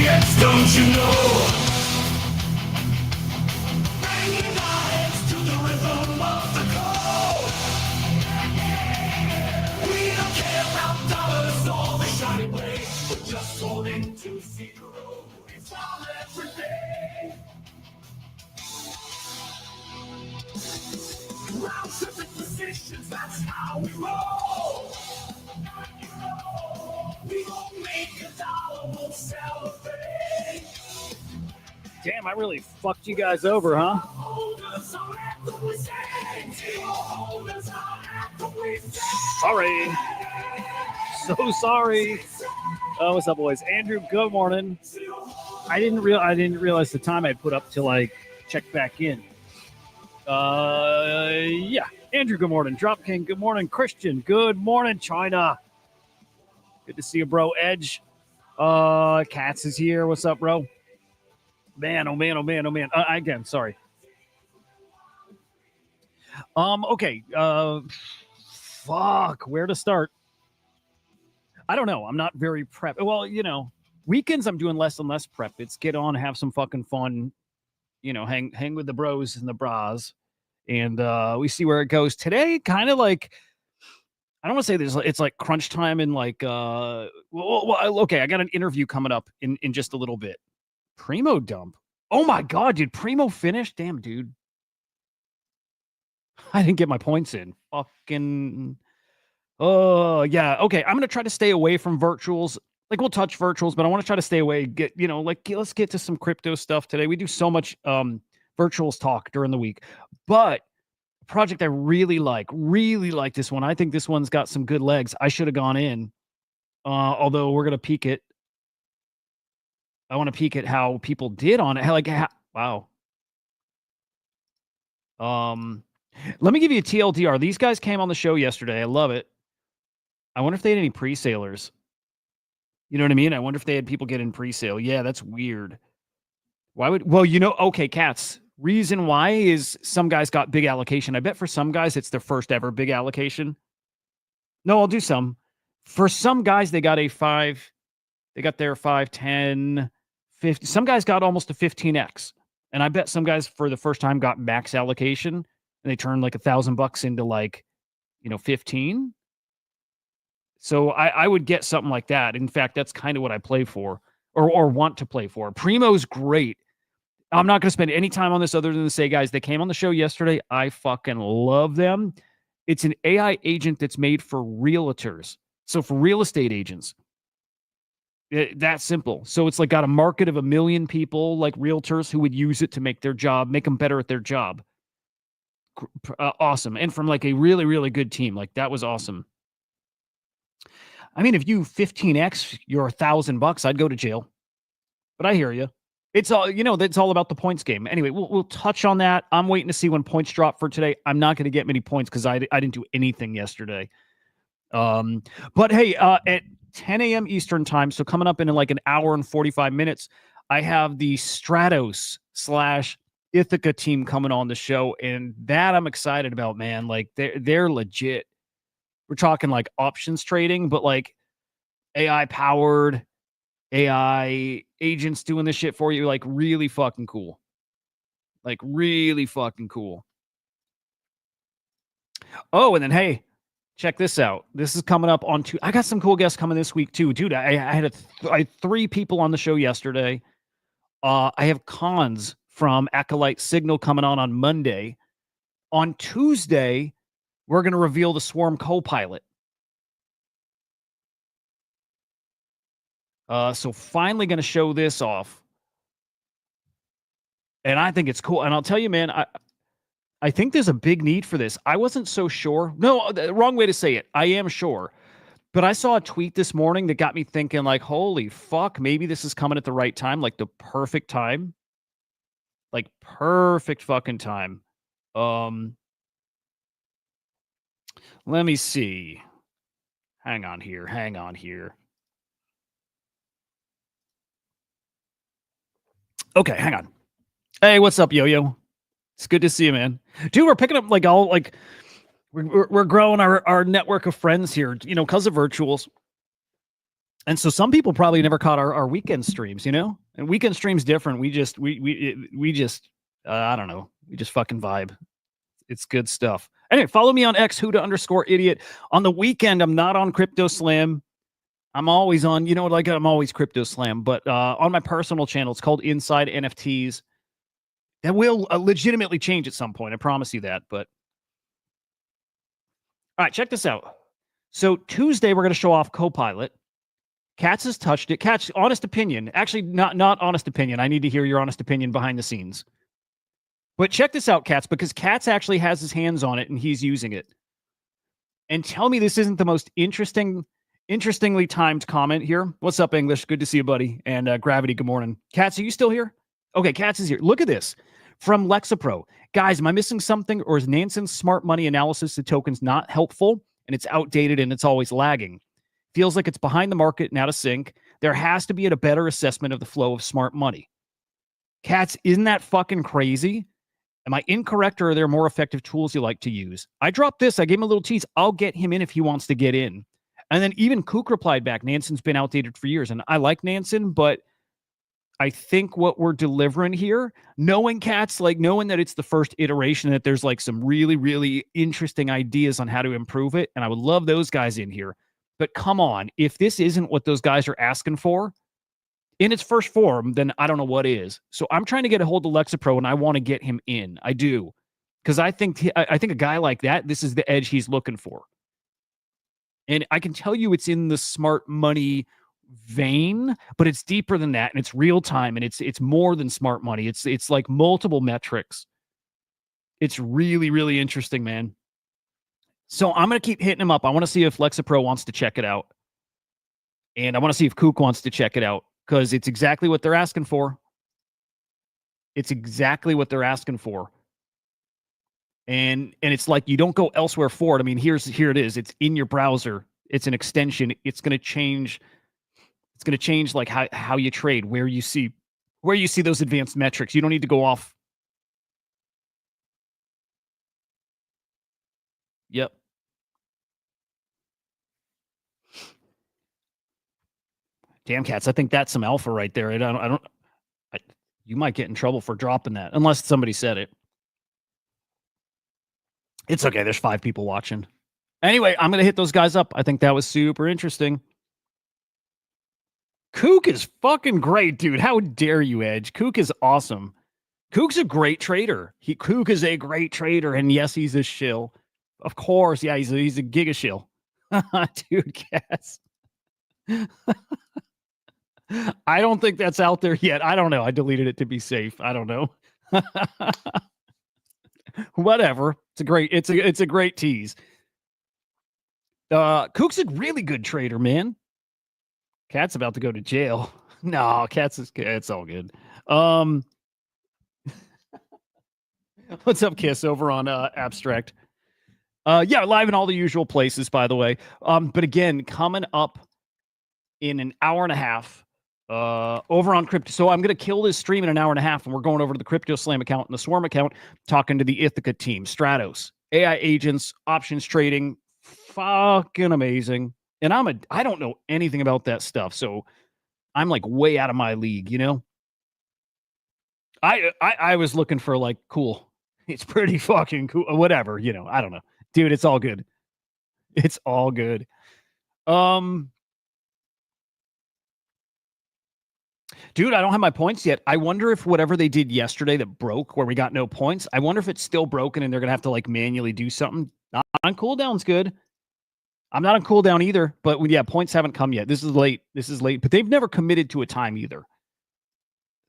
gets, don't you know? Banging our heads to the rhythm of the call. We don't care about dollars or the shiny blade. We're just holding to zero. It's all everything. Round tripping positions, that's how we roll. We won't make a dollar, we'll celebrate. Damn, I really fucked you guys over, huh? Sorry. So sorry. Oh, what's up, boys? Andrew, good morning. I didn't realize the time I'd put up till I check back in. Yeah. Andrew, good morning. Dropking, good morning. Christian, good morning. China. Good to see you, bro. Edge. Katz is here. What's up, bro? Man, oh man, oh man, oh man. Again, sorry. Okay. Fuck. Where to start? I don't know. I'm not very prep. Well, you know, weekends I'm doing less and less prep. It's get on, have some fucking fun, you know, hang with the bros and the bras. And we see where it goes. Today, kind of like, I don't want to say this, it's like crunch time and like, okay, I got an interview coming up in just a little bit. Primo dump. Oh my God, did Primo finish? Damn, dude. I didn't get my points in. Fucking. Oh, yeah. Okay, I'm going to try to stay away from virtuals. Like, we'll touch virtuals, but I want to try to stay away. Let's get to some crypto stuff today. We do so much virtuals talk during the week. But a project I really like this one. I think this one's got some good legs. I should have gone in. Although we're going to peek it. I want to peek at how people did on it. Wow. Let me give you a TLDR. These guys came on the show yesterday. I love it. I wonder if they had any pre-salers. You know what I mean? I wonder if they had people get in pre-sale. Yeah, that's weird. Okay, Cats. Reason why is some guys got big allocation. I bet for some guys it's their first ever big allocation. No, I'll do some. For some guys, they got their 5, 10, 50. Some guys got almost a 15x. And I bet some guys for the first time got max allocation and they turned like $1,000 into like, 15. So I would get something like that. In fact, that's kind of what I play for or want to play for. Primo's great. I'm not going to spend any time on this other than to say, guys, they came on the show yesterday. I fucking love them. It's an AI agent that's made for realtors. So for real estate agents. That's simple. So it's like got a market of 1 million people, like realtors who would use it to make them better at their job. Awesome. And from like a really, really good team. Like that was awesome. I mean, if you 15x your $1,000, I'd go to jail. But I hear you. It's all, that's all about the points game. Anyway, we'll touch on that. I'm waiting to see when points drop for today. I'm not going to get many points because I didn't do anything yesterday. But hey, at 10 a.m. Eastern time, so coming up in like an hour and 45 minutes, I have the Stratos / Ithaca team coming on the show, and that I'm excited about, man. Like they're legit. We're talking like options trading, but like AI powered, AI agents doing this shit for you, like really fucking cool. Like really fucking cool. Oh, and then hey, check this out. This is coming up on I got some cool guests coming this week too, dude. I had 3 people on the show yesterday. I have Cons from Acolyte Signal coming on Monday. On Tuesday, we're going to reveal the Swarm Copilot. So finally going to show this off. And I think it's cool. And I'll tell you, man, I think there's a big need for this. I wasn't so sure. No, the wrong way to say it. I am sure. But I saw a tweet this morning that got me thinking like, holy fuck, maybe this is coming at the right time, like the perfect time. Like perfect fucking time. Let me see. Hang on here. Okay, hang on. Hey, what's up, Yo-Yo? It's good to see you, man. Dude, we're picking up like all like we're growing our network of friends here, because of virtuals. And so some people probably never caught our weekend streams, you know? And weekend streams different. We just I don't know. We just fucking vibe. It's good stuff. Anyway, follow me on X Huda_idiot. On the weekend, I'm not on Crypto Slam. I'm always on, you know, like I'm always Crypto Slam, but on my personal channel, it's called Inside NFTs. That will legitimately change at some point. I promise you that. But all right, check this out. So Tuesday, we're going to show off Copilot. Katz has touched it. Katz, honest opinion. Actually, not honest opinion. I need to hear your honest opinion behind the scenes. But check this out, Katz, because Katz actually has his hands on it and he's using it. And tell me this isn't the most interestingly timed comment here. What's up, English? Good to see you, buddy. And Gravity, good morning. Katz, are you still here? Okay, Katz is here. Look at this. From Lexapro. Guys, am I missing something? Or is Nansen's smart money analysis of tokens not helpful? And it's outdated and it's always lagging. Feels like it's behind the market and out of sync. There has to be a better assessment of the flow of smart money. Katz, isn't that fucking crazy? Am I incorrect, or are there more effective tools you like to use? I dropped this. I gave him a little tease. I'll get him in if he wants to get in. And then even Kook replied back, Nansen's been outdated for years. And I like Nansen, but I think what we're delivering here, knowing Katz, like knowing that it's the first iteration, that there's like some really, really interesting ideas on how to improve it. And I would love those guys in here. But come on, if this isn't what those guys are asking for in its first form, then I don't know what is. So I'm trying to get a hold of Lexapro, and I want to get him in. I do. Because I think a guy like that, this is the edge he's looking for. And I can tell you it's in the smart money vein, but it's deeper than that, and it's real time, and it's more than smart money. It's like multiple metrics. It's really, really interesting, man. So I'm going to keep hitting him up. I want to see if Lexapro wants to check it out. And I want to see if Kook wants to check it out, because it's exactly what they're asking for. It's exactly what they're asking for. And it's like you don't go elsewhere for it. I mean, here it is. It's in your browser. It's an extension. It's going to change. It's going to change like how you trade, where you see those advanced metrics. You don't need to go off. Yep. Damn, Cats. I think that's some alpha right there. You might get in trouble for dropping that unless somebody said it. It's okay. There's 5 people watching. Anyway, I'm going to hit those guys up. I think that was super interesting. Kook is fucking great, dude. How dare you, Edge? Kook is awesome. Kook's a great trader. Kook is a great trader, and yes, he's a shill. Of course, yeah, he's a giga shill. Dude, Cats. I don't think that's out there yet. I don't know. I deleted it to be safe. I don't know. Whatever. It's a great tease. Kook's a really good trader, man. Cat's about to go to jail. No, it's all good. What's up, Kiss, over on Abstract? Yeah, live in all the usual places, by the way. But again, coming up in an hour and a half, over on Crypto. So I'm going to kill this stream in an hour and a half, and we're going over to the Crypto Slam account and the Swarm account, talking to the Ithaca team, Stratos, AI agents, options trading, fucking amazing. And I don't know anything about that stuff, so I'm like way out of my league, you know. I was looking for like cool. It's pretty fucking cool. Whatever, you know. I don't know, dude. It's all good. It's all good. Dude, I don't have my points yet. I wonder if whatever they did yesterday that broke, where we got no points, I wonder if it's still broken and they're going to have to like manually do something. Not on cooldown's good. I'm not on cooldown either, but yeah, points haven't come yet. This is late. But they've never committed to a time either.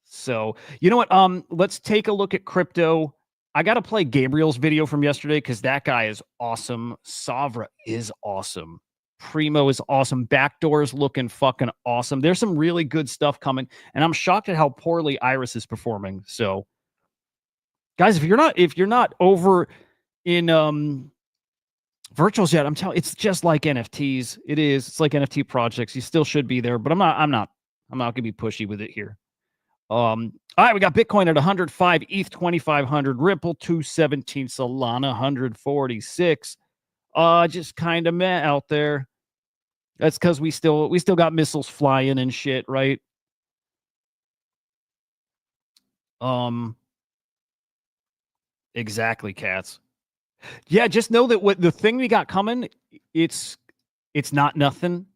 So, you know what? Let's take a look at crypto. I got to play Gabriel's video from yesterday because that guy is awesome. Savra is awesome. Primo is awesome. Backdoor is looking fucking awesome. There's some really good stuff coming, and I'm shocked at how poorly Iris is performing. So, guys, if you're not over in virtuals yet, I'm telling, it's just like NFTs. It is. It's like NFT projects. You still should be there, but I'm not gonna be pushy with it here. All right, we got Bitcoin at 105, ETH 2,500, Ripple 217, Solana 146. Just kind of meh out there. That's because we still got missiles flying and shit, right? Exactly, cats. Yeah, just know that what the thing we got coming, it's not nothing,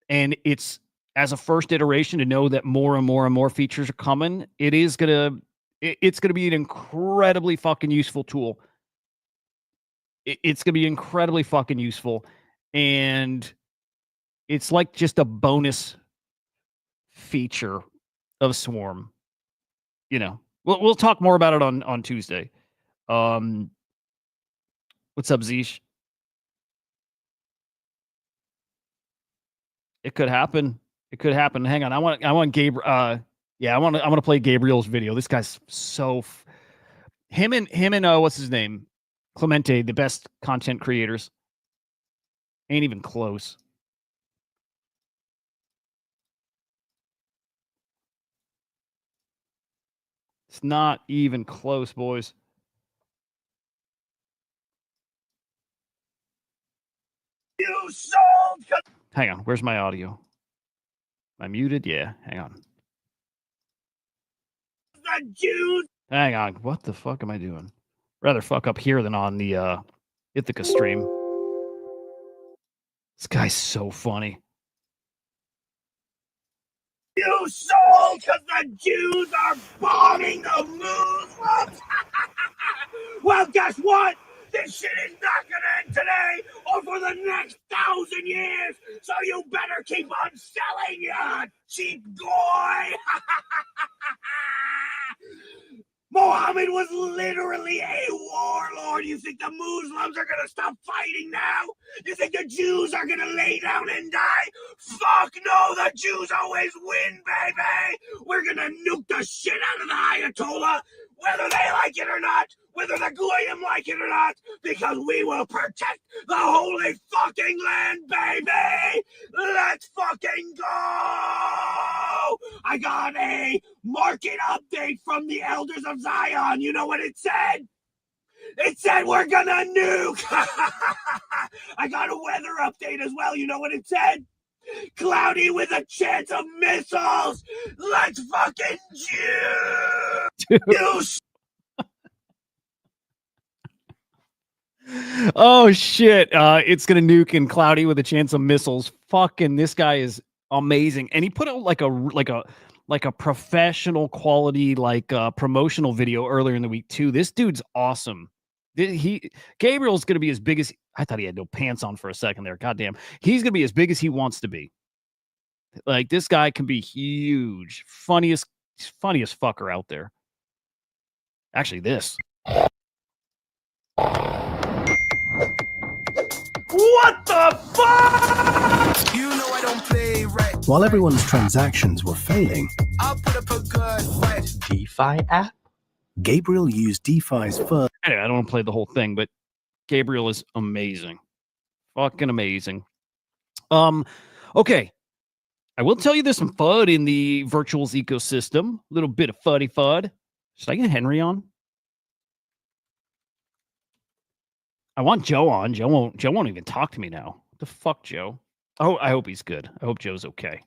and it's as a first iteration to know that more and more and more features are coming. It's gonna be an incredibly fucking useful tool. It's gonna be incredibly fucking useful, and it's like just a bonus feature of Swarm. You know, we'll talk more about it on Tuesday. What's up, Zeesh? It could happen. It could happen. Hang on. I want Gabe. Yeah, I want to play Gabriel's video. This guy's so him and what's his name? Clemente, the best content creators. Ain't even close. It's not even close, boys. You sold. Hang on. Where's my audio? Am I muted? Yeah. Hang on. The Jews. Hang on. What the fuck am I doing? Rather fuck up here than on the Ithaca stream. This guy's so funny. You sold because the Jews are bombing the Muslims. Well, guess what? This shit is not gonna end today or for the next 1,000 years. So you better keep on selling, you cheap goy. Mohammed was literally a warlord. You think the Muslims are gonna stop fighting now? You think the Jews are gonna lay down and die? Fuck no, the Jews always win, baby! We're gonna nuke the shit out of the Ayatollah, whether they like it or not, whether the Goyim like it or not, because we will protect the holy fucking land, baby! Let's fucking go! I got a market update from the Elders of Zion. You know what it said? It said we're gonna nuke! I got a weather update as well. You know what it said? Cloudy with a chance of missiles! Let's fucking juice! Oh shit! It's gonna nuke and cloudy with a chance of missiles. Fucking, this guy is amazing, and he put out like a professional quality promotional video earlier in the week too. This dude's awesome. Gabriel's gonna be as big as I thought. He had no pants on for a second there. Goddamn, he's gonna be as big as he wants to be. Like, this guy can be huge. Funniest fucker out there. Actually, this. What the fuck? You know I don't play right. While everyone's transactions were failing, I'll put up a good fight. DeFi app? Gabriel used DeFi's first. Anyway, I don't want to play the whole thing, but Gabriel is amazing. Fucking amazing. Okay. I will tell you there's some FUD in the virtuals ecosystem. A little bit of fuddy FUD. Should I get Henry on? I want Joe on. Joe won't even talk to me now. What the fuck, Joe? Oh, I hope he's good. I hope Joe's okay.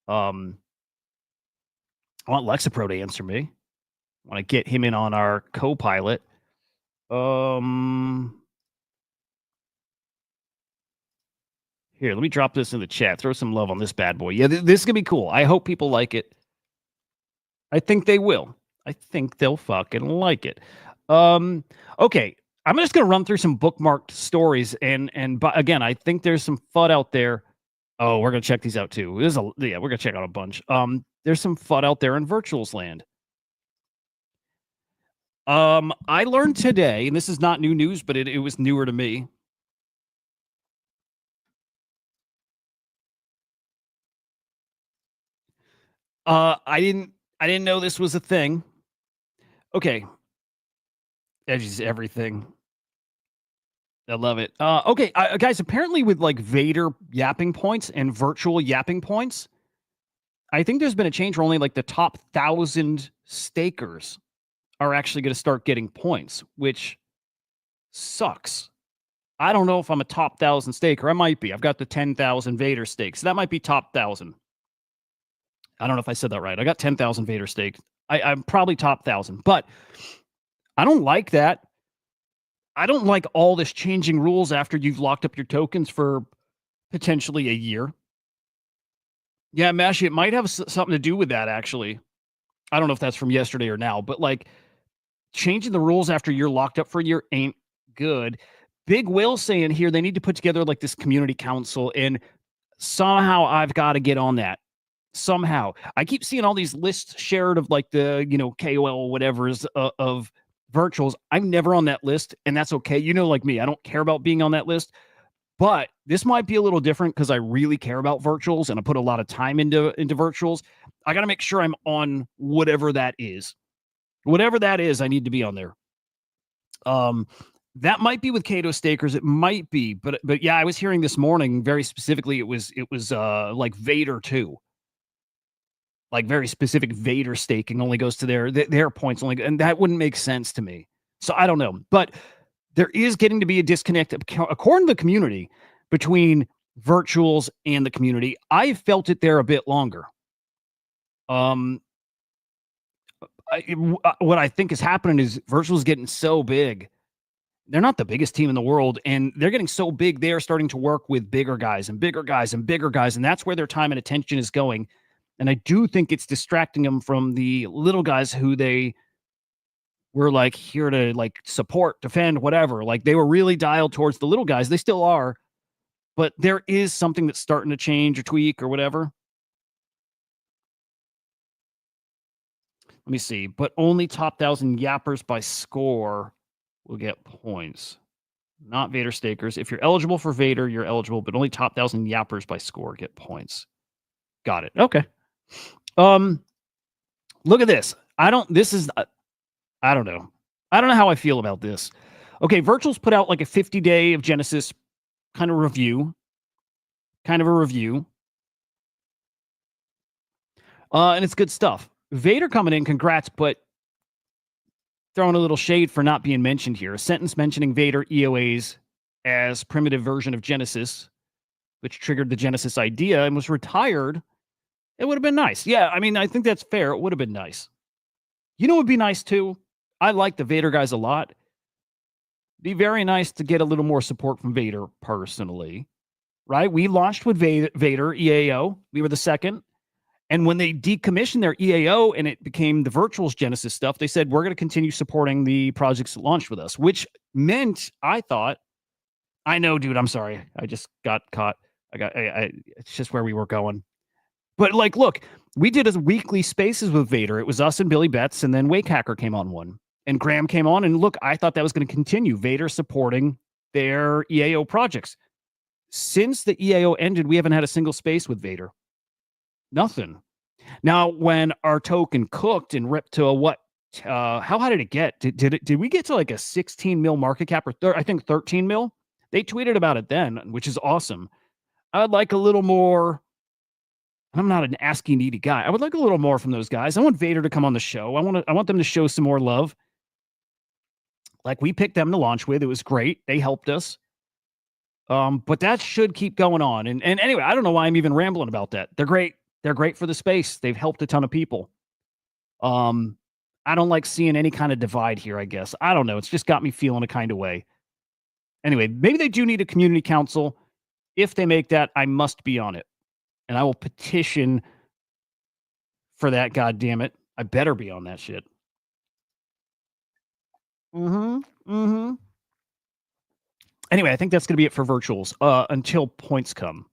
I want Lexapro to answer me. I want to get him in on our co-pilot. Here, let me drop this in the chat. Throw some love on this bad boy. Yeah, this is going to be cool. I hope people like it. I think they will. I think they'll fucking like it. Okay. I'm just going to run through some bookmarked stories. And again, I think there's some FUD out there. Oh, we're going to check these out too. We're going to check out a bunch. There's some FUD out there in virtuals land. I learned today, and this is not new news, but it was newer to me. I didn't know this was a thing. Okay. Edgy's everything. I love it. Okay, guys, apparently with like Vader yapping points and virtual yapping points, I think there's been a change where only like the top 1,000 stakers are actually going to start getting points, which sucks. I don't know if I'm a top 1,000 staker. I might be. I've got the 10,000 Vader stake. So that might be top 1,000. I don't know if I said that right. I got 10,000 Vader stake. I'm probably top 1,000, but I don't like that. I don't like all this changing rules after you've locked up your tokens for potentially a year. Yeah, Mashi, it might have something to do with that, actually. I don't know if that's from yesterday or now, but like changing the rules after you're locked up for a year ain't good. Big Will saying here they need to put together like this community council, and somehow I've got to get on that. Somehow. I keep seeing all these lists shared of like the, KOL whatever's of virtuals. I'm never on that list, and that's okay. Like me, I don't care about being on that list. But this might be a little different because I really care about virtuals and I put a lot of time into virtuals. I got to make sure I'm on whatever that is. Whatever that is, I need to be on there. That might be with Cato stakers. It might be, but yeah, I was hearing this morning very specifically. It was like Vader too. Like very specific Vader staking only goes to their points only, and that wouldn't make sense to me. So I don't know, but there is getting to be a disconnect, according to the community, between virtuals and the community. I felt it there a bit longer. What I think is happening is virtuals getting so big. They're not the biggest team in the world, and they're getting so big. They are starting to work with bigger guys and bigger guys and bigger guys, and that's where their time and attention is going. And I do think it's distracting them from the little guys who they were like here to like support, defend, whatever. Like they were really dialed towards the little guys. They still are, but there is something that's starting to change or tweak or whatever. Let me see. But only top 1,000 yappers by score will get points. Not Vader stakers. If you're eligible for Vader, you're eligible, but only top 1,000 yappers by score get points. Got it. Okay. Look at this. I don't know. I don't know how I feel about this. Okay, Virtuals put out like a 50-day of Genesis kind of a review. And it's good stuff. Vader coming in, congrats, but throwing a little shade for not being mentioned here. A sentence mentioning Vader EOAs as primitive version of Genesis, which triggered the Genesis idea and was retired. It would have been nice. Yeah, I mean, I think that's fair. It would have been nice. You know what would be nice too? I like the Vader guys a lot. Be very nice to get a little more support from Vader personally, right? We launched with Vader EAO. We were the second. And when they decommissioned their EAO and it became the Virtuals Genesis stuff, they said, we're going to continue supporting the projects that launched with us, which meant I know, dude, I'm sorry. I just got caught. It's just where we were going. But like, look, we did as weekly spaces with Vader. It was us and Billy Betts, and then Wake Hacker came on one. And Graham came on, and look, I thought that was going to continue. Vader supporting their EAO projects. Since the EAO ended, we haven't had a single space with Vader. Nothing. Now, when our token cooked and ripped to a what? How high did it get? Did we get to like a 16 mil market cap, or I think 13 mil? They tweeted about it then, which is awesome. I'd like a little more. I'm not an asking needy guy. I would like a little more from those guys. I want Vader to come on the show. I want them to show some more love. Like we picked them to launch with. It was great. They helped us. But that should keep going on. And anyway, I don't know why I'm even rambling about that. They're great. They're great for the space. They've helped a ton of people. I don't like seeing any kind of divide here, I guess. I don't know. It's just got me feeling a kind of way. Anyway, maybe they do need a community council. If they make that, I must be on it. And I will petition for that, God damn it. I better be on that shit. Anyway, I think that's going to be it for virtuals until points come.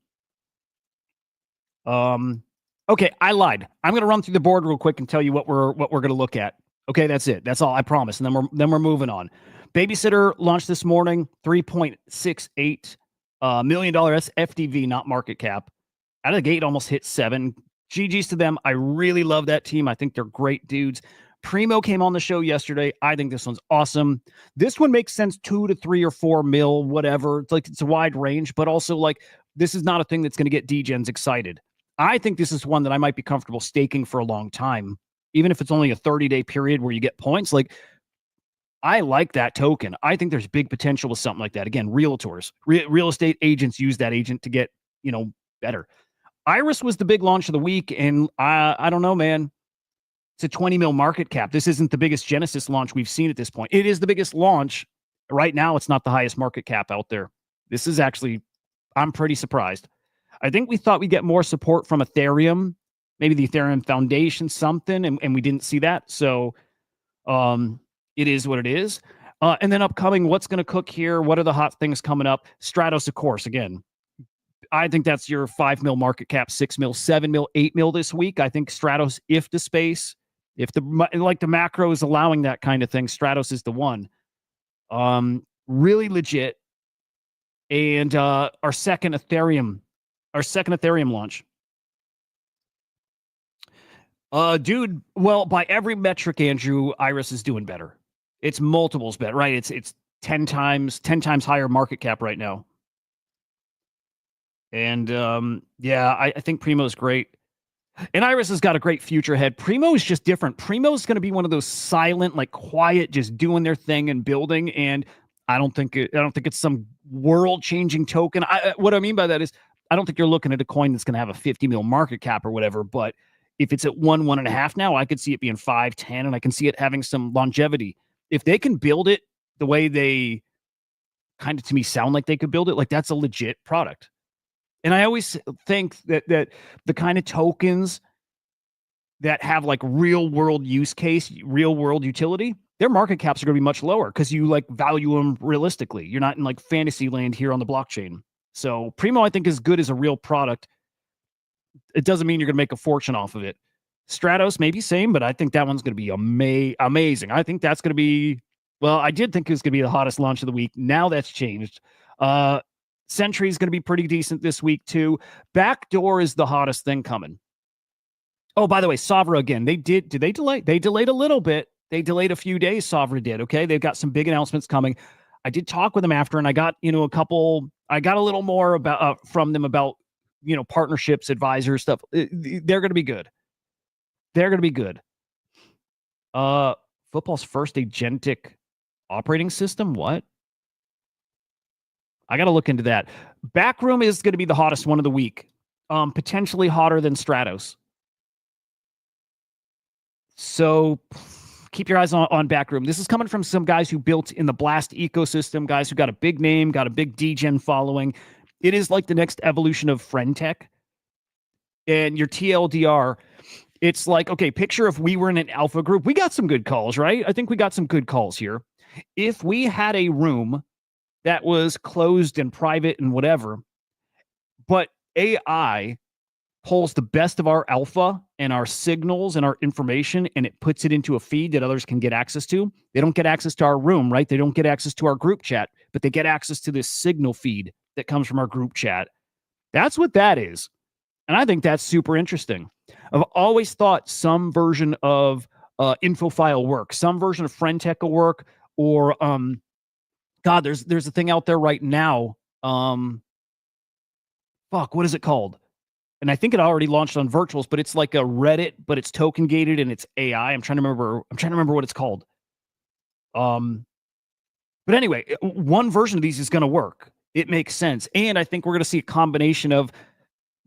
Okay, I lied. I'm going to run through the board real quick and tell you what we're going to look at. Okay, that's it. That's all. I promise. And then we're moving on. Babysitter launched this morning, $3.68 million FDV, not market cap. Out of the gate, almost hit 7. GG's to them. I really love that team. I think they're great dudes. Primo came on the show yesterday. I think this one's awesome. This one makes sense, 2 to 3 or 4 mil, whatever. It's like it's a wide range, but also like this is not a thing that's going to get DGens excited. I think this is one that I might be comfortable staking for a long time, even if it's only a 30-day period where you get points. Like I like that token. I think there's big potential with something like that. Again, realtors, real estate agents use that agent to get, better. Iris was the big launch of the week, and I don't know, man. It's a 20 mil market cap. This isn't the biggest Genesis launch we've seen at this point. It is the biggest launch. Right now, it's not the highest market cap out there. This is actually, I'm pretty surprised. I think we thought we'd get more support from Ethereum, maybe the Ethereum Foundation, something, and we didn't see that. So it is what it is. And then upcoming, what's going to cook here? What are the hot things coming up? Stratos, of course, again. I think that's your 5 mil market cap, 6 mil, 7 mil, 8 mil this week. I think Stratos, if the space, if the macro is allowing that kind of thing, Stratos is the one. Really legit. And our second Ethereum launch. Dude, well, by every metric, Andrew, Iris is doing better. It's multiples better, right? It's 10 times higher market cap right now. And I think Primo's great. And Iris has got a great future ahead. Primo is just different. Primo is going to be one of those silent, like quiet, just doing their thing and building. And I don't think it's some world-changing token. What I mean by that is I don't think you're looking at a coin that's going to have a 50 mil market cap or whatever. But if it's at 1.5 now, I could see it being 5, 10, and I can see it having some longevity. If they can build it the way they kind of, to me, sound like they could build it, like that's a legit product. And I always think that the kind of tokens that have like real world use case, real world utility, their market caps are going to be much lower because you like value them realistically. You're not in like fantasy land here on the blockchain. So Primo, I think, is good as a real product. It doesn't mean you're going to make a fortune off of it. Stratos, maybe same, but I think that one's going to be amazing. I think that's going to be, well, I did think it was going to be the hottest launch of the week. Now that's changed. Sentry is going to be pretty decent this week too. Backdoor is the hottest thing coming. Oh, by the way, Savra again. Did they delay? They delayed a little bit. They delayed a few days. Savra did. Okay. They've got some big announcements coming. I did talk with them after, and I got, I got a little more about from them about, partnerships, advisors, stuff. They're going to be good. They're going to be good. Football's first agentic operating system. What? I got to look into that. Backroom is going to be the hottest one of the week. Potentially hotter than Stratos. So keep your eyes on Backroom. This is coming from some guys who built in the Blast ecosystem, guys who got a big name, got a big degen following. It is like the next evolution of friend tech. And your TLDR, it's like, okay, picture if we were in an alpha group. We got some good calls, right? I think we got some good calls here. If we had a room that was closed and private and whatever, but AI pulls the best of our alpha and our signals and our information, and it puts it into a feed that others can get access to. They don't get access to our room, right? They don't get access to our group chat, but they get access to this signal feed that comes from our group chat. That's what that is. And I think that's super interesting. I've always thought some version of InfoFile work, some version of friend tech will work, or God, there's a thing out there right now. What is it called? And I think it already launched on virtuals, but it's like a Reddit, but it's token gated and it's AI. I'm trying to remember what it's called. But anyway, one version of these is going to work. It makes sense. And I think we're going to see a combination of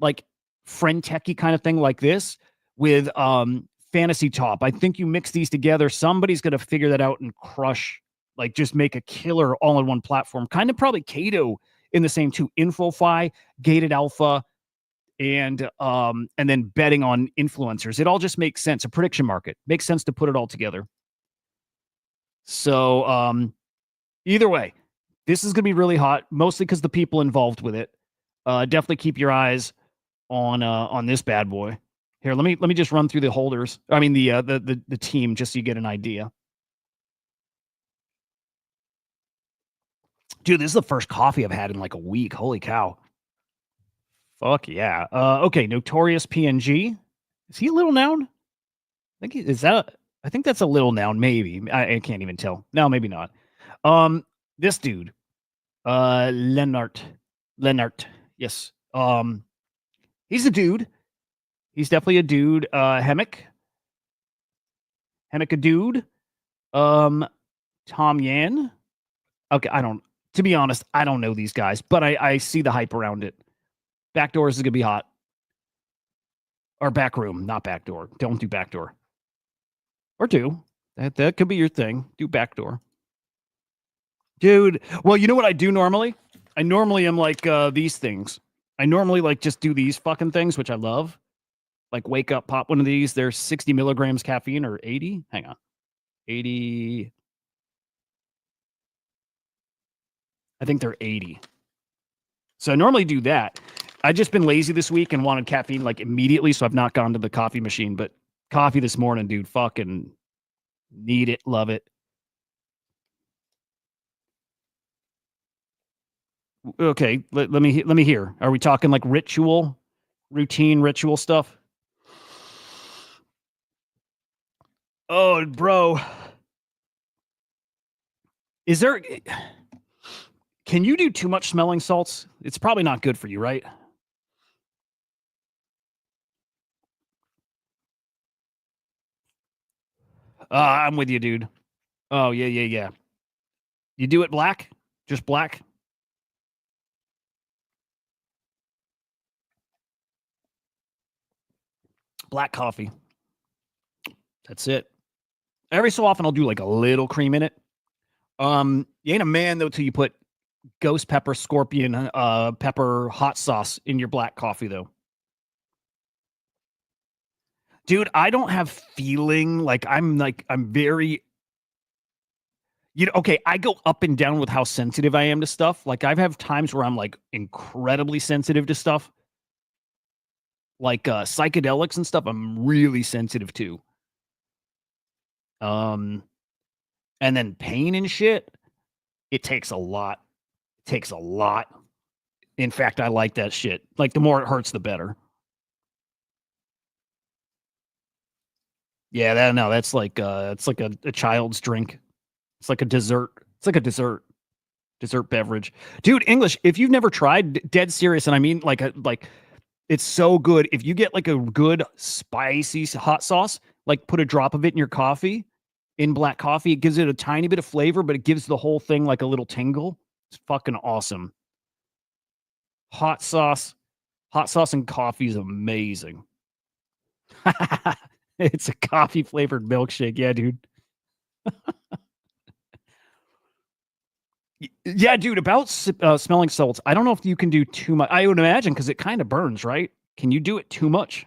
like friend techy kind of thing like this with Fantasy Top. I think you mix these together, somebody's going to figure that out and crush, like just make a killer all in one platform. Kind of probably Kato in the same too. InfoFi, gated alpha, and then betting on influencers. It all just makes sense. A prediction market makes sense to put it all together. So either way, this is going to be really hot, mostly because the people involved with it. Definitely keep your eyes on this bad boy. Here, let me just run through the holders. I mean the team, just so you get an idea. Dude, this is the first coffee I've had in like a week. Holy cow. Fuck yeah. Okay, Notorious PNG. Is he a little noun? I think that's a little noun, maybe. I can't even tell. No, maybe not. This dude, Lennart. Yes. He's a dude. He's definitely a dude. Hemmick a dude. Tom Yan. Okay, to be honest, I don't know these guys, but I see the hype around it. Backdoors is gonna be hot. Or back room, not backdoor. Don't do backdoor. Or do. That could be your thing. Do backdoor. Dude, well, you know what I do normally? I normally am like these things. I normally like just do these fucking things, which I love. Like wake up, pop one of these. There's 60 milligrams caffeine or 80. Hang on. 80. I think they're 80. So I normally do that. I've just been lazy this week and wanted caffeine like immediately, so I've not gone to the coffee machine. But coffee this morning, dude, fucking need it, love it. Okay, let me hear. Are we talking like routine ritual stuff? Oh, bro. Is there can you do too much smelling salts? It's probably not good for you, right? I'm with you, dude. Oh, yeah. You do it black? Just black? Black coffee. That's it. Every so often I'll do like a little cream in it. You ain't a man though till you put ghost pepper, scorpion, pepper, hot sauce in your black coffee though. Dude, I don't have feeling like I'm very okay, I go up and down with how sensitive I am to stuff. Like I've have times where I'm like incredibly sensitive to stuff. Like psychedelics and stuff, I'm really sensitive to. And then pain and shit, it takes a lot. It takes a lot. In fact, I like that shit. Like the more it hurts, the better. Yeah, that's like it's like a child's drink. It's like a dessert. It's like a dessert beverage. Dude, English, if you've never tried, dead serious, and I mean like it's so good. If you get like a good spicy hot sauce, like put a drop of it in your coffee, in black coffee, it gives it a tiny bit of flavor, but it gives the whole thing like a little tingle. It's fucking awesome. Hot sauce and coffee is amazing. It's a coffee flavored milkshake. Yeah, dude. Yeah, dude, about smelling salts, I don't know if you can do too much. I would imagine because it kind of burns, right? Can you do it too much?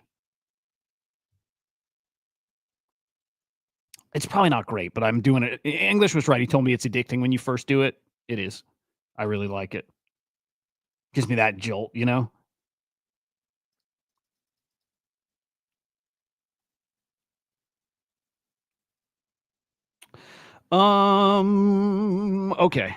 It's probably not great, but I'm doing it. English was right. He told me it's addicting when you first do it. It is. I really like it. Gives me that jolt, you know? Okay.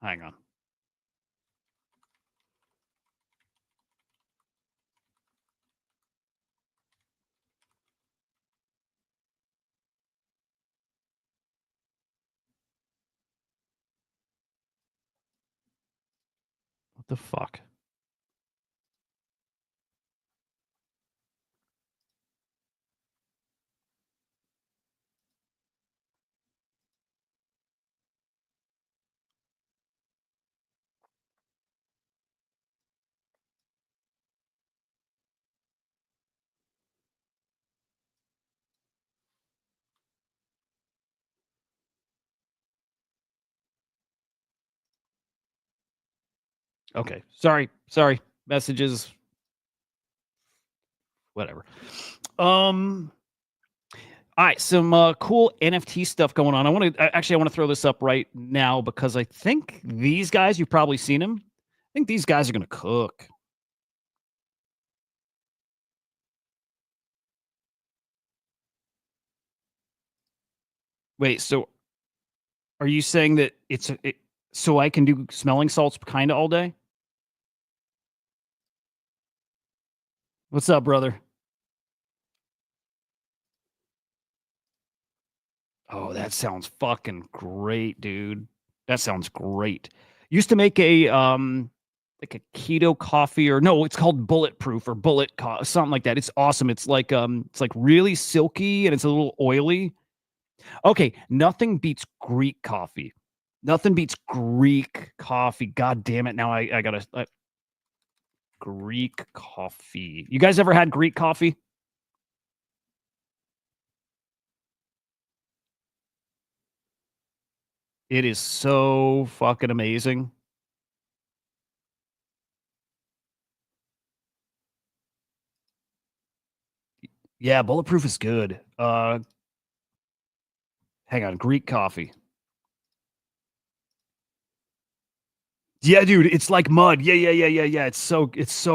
Hang on. What the fuck? Okay. Sorry. Messages. Whatever. All right, some cool NFT stuff going on. I want to throw this up right now because I think these guys, you've probably seen them. I think these guys are going to cook. Wait, so are you saying that so I can do smelling salts kind of all day? What's up, brother? Oh, that sounds fucking great, dude. That sounds great. Used to make a like a keto coffee, or no, it's called bulletproof or something like that. It's awesome. It's like really silky and it's a little oily. Okay, nothing beats Greek coffee. Nothing beats Greek coffee. God damn it. Now I gotta Greek coffee. You guys ever had Greek coffee? It is so fucking amazing. Yeah, bulletproof is good. Hang on, Greek coffee. Yeah, dude, it's like mud. Yeah. It's so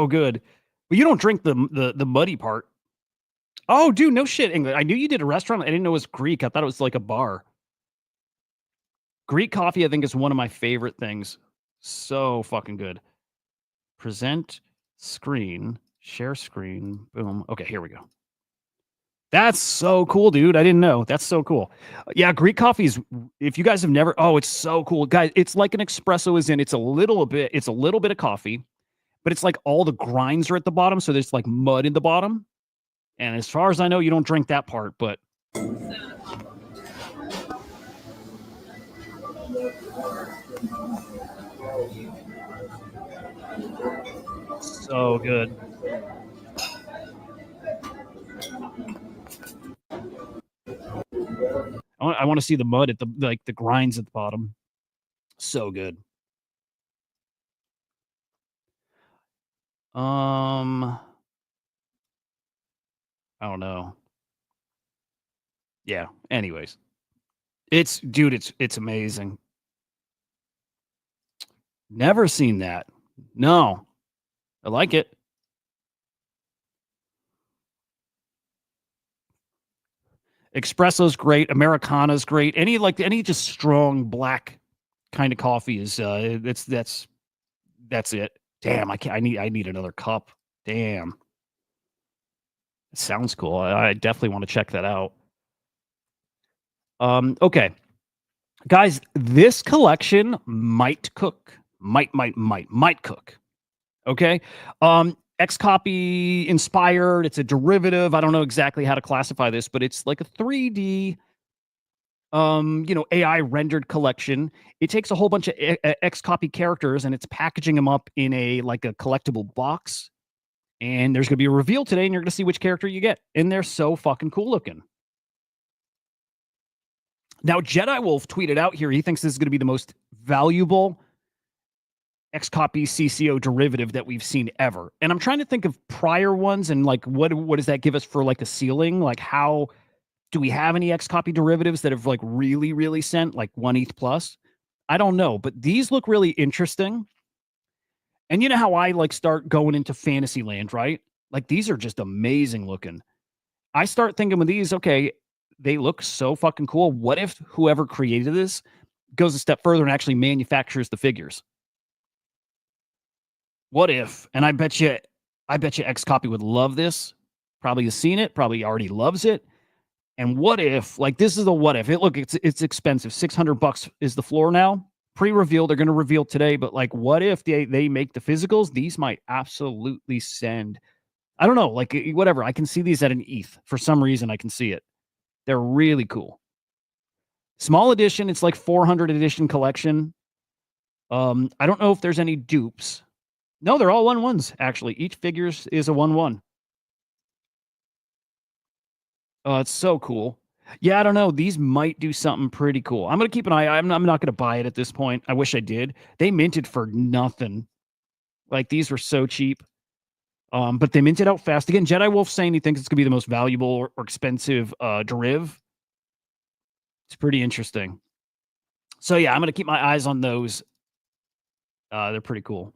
good. But you don't drink the muddy part. Oh, dude, no shit, England. I knew you did a restaurant. I didn't know it was Greek. I thought it was like a bar. Greek coffee, I think, is one of my favorite things. So fucking good. Present screen, share screen. Boom. Okay, here we go. That's so cool, dude. I didn't know. That's so cool. Yeah, Greek coffee is, if you guys have never, oh, it's so cool. Guys, it's like an espresso is in, it's a little bit of coffee, but it's like all the grinds are at the bottom, so there's like mud in the bottom. And as far as I know, you don't drink that part, but so good. I want to see the mud at the grinds at the bottom. So good. I don't know. Yeah. Anyways, it's amazing. Never seen that. No, I like it. Espresso's great. Americano's great. Any just strong black kind of coffee is that's it. Damn, I need another cup. Damn. It sounds cool. I definitely want to check that out. Okay. Guys, this collection might cook. Might cook. Okay. XCOPY inspired. It's a derivative. I don't know exactly how to classify this, but it's like a 3D AI rendered collection. It takes a whole bunch of XCOPY characters and it's packaging them up in a collectible box. And there's going to be a reveal today and you're going to see which character you get. And they're so fucking cool looking. Now, Jedi Wolf tweeted out here, he thinks this is going to be the most valuable XCOPY CCO derivative that we've seen ever. And I'm trying to think of prior ones and like what does that give us for like a ceiling? Like how do we have any XCOPY derivatives that have like really sent like 1 ETH plus? I don't know, but these look really interesting. And you know how I like start going into fantasy land, right? Like these are just amazing looking. I start thinking with these, okay, they look so fucking cool. What if whoever created this goes a step further and actually manufactures the figures? What if? And I bet you XCOPY would love this. Probably has seen it. Probably already loves it. And what if? Like this is the what if. It's expensive. $600 is the floor now. Pre-reveal. They're going to reveal today. But like, what if they make the physicals? These might absolutely send. I don't know. Like whatever. I can see these at an ETH for some reason. I can see it. They're really cool. Small edition. It's like 400 edition collection. I don't know if there's any dupes. No, they're all 1/1s, actually. Each figure is a 1/1. Oh, it's so cool. Yeah, I don't know. These might do something pretty cool. I'm going to keep an eye. I'm not going to buy it at this point. I wish I did. They minted for nothing. Like, these were so cheap. But they minted out fast. Again, Jedi Wolf saying he thinks it's going to be the most valuable or expensive deriv. It's pretty interesting. So, yeah, I'm going to keep my eyes on those. They're pretty cool.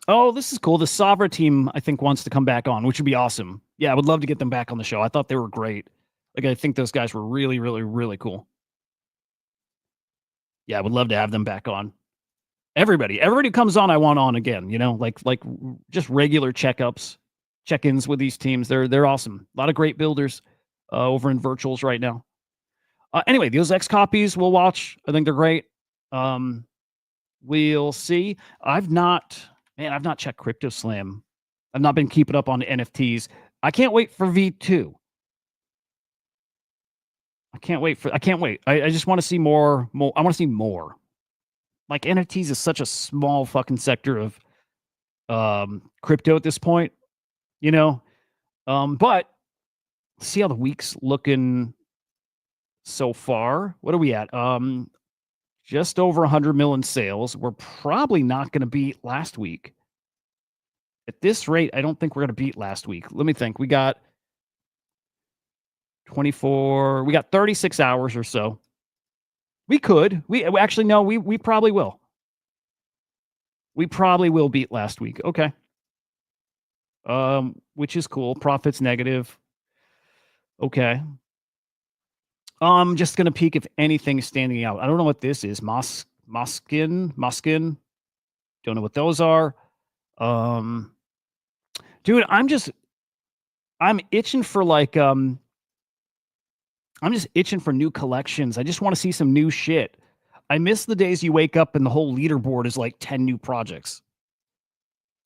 Oh, this is cool. The Sabra team, I think, wants to come back on, which would be awesome. Yeah, I would love to get them back on the show. I thought they were great. Like, I think those guys were really, really, really cool. Yeah, I would love to have them back on. Everybody who comes on, I want on again. You know, like just regular checkups, check-ins with these teams. They're awesome. A lot of great builders over in virtuals right now. Anyway, those X copies we'll watch. I think they're great. We'll see. I've not checked Crypto Slam. I've not been keeping up on NFTs. I can't wait for V2. I can't wait. I just want to see more. I want to see more. Like NFTs is such a small fucking sector of crypto at this point, you know. But see how the week's looking so far. What are we at? Just over 100 million sales. We're probably not going to beat last week. At this rate, I don't think we're going to beat last week. Let me think. We got 24. We got 36 hours or so. We could. We actually no. We probably will. We probably will beat last week. Okay. Which is cool. Profits negative. Okay. I'm just gonna peek if anything's standing out. I don't know what this is. Moskin. Don't know what those are. Dude, I'm itching for like I'm just itching for new collections. I just want to see some new shit. I miss the days you wake up and the whole leaderboard is like 10 new projects.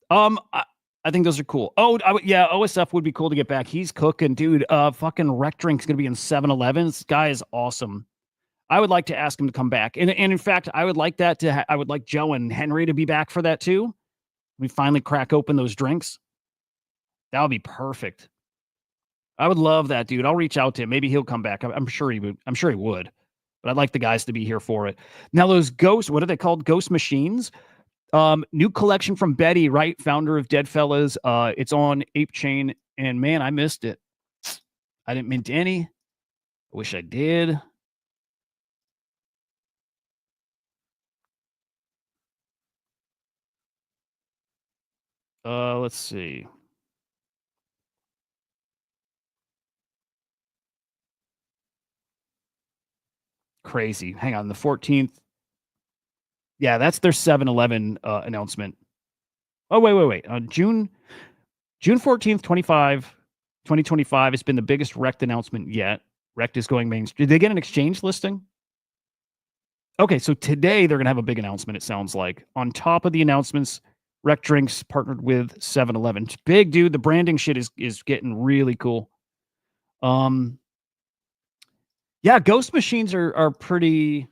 I think those are cool. Oh, yeah, OSF would be cool to get back. He's cooking, dude. Fucking Rec Drink's gonna be in 7-Eleven. This guy is awesome. I would like to ask him to come back, and in fact, I would like that to. I would like Joe and Henry to be back for that too. We finally crack open those drinks. That would be perfect. I would love that, dude. I'll reach out to him. Maybe he'll come back. I'm sure he would. I'm sure he would. But I'd like the guys to be here for it. Now, those ghosts, what are they called? Ghost machines. New collection from Betty, right? Founder of Deadfellas. It's on Ape Chain, and man, I missed it. I didn't mint any. I wish I did. Let's see. Crazy. Hang on, the 14th. Yeah, that's their 7-Eleven announcement. Oh, wait. June 14th, 2025 has been the biggest Rect announcement yet. Rect is going mainstream. Did they get an exchange listing? Okay, so today they're going to have a big announcement, it sounds like. On top of the announcements, Rec Drinks partnered with 7-Eleven. It's big, dude. The branding shit is getting really cool. Yeah, ghost machines are pretty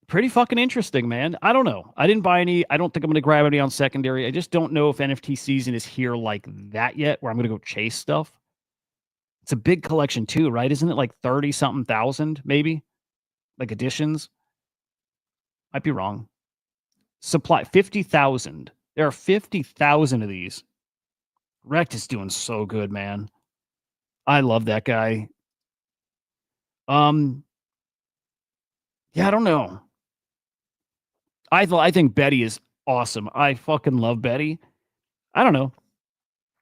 fucking interesting, man. I don't know. I didn't buy any. I don't think I'm going to grab any on secondary. I just don't know if NFT season is here like that yet, where I'm going to go chase stuff. It's a big collection too, right? Isn't it like 30 something thousand, maybe? Like editions? Might be wrong. Supply 50,000. There are 50,000 of these. Rect is doing so good, man. I love that guy. Yeah, I don't know. I think Betty is awesome. I fucking love Betty. I don't know.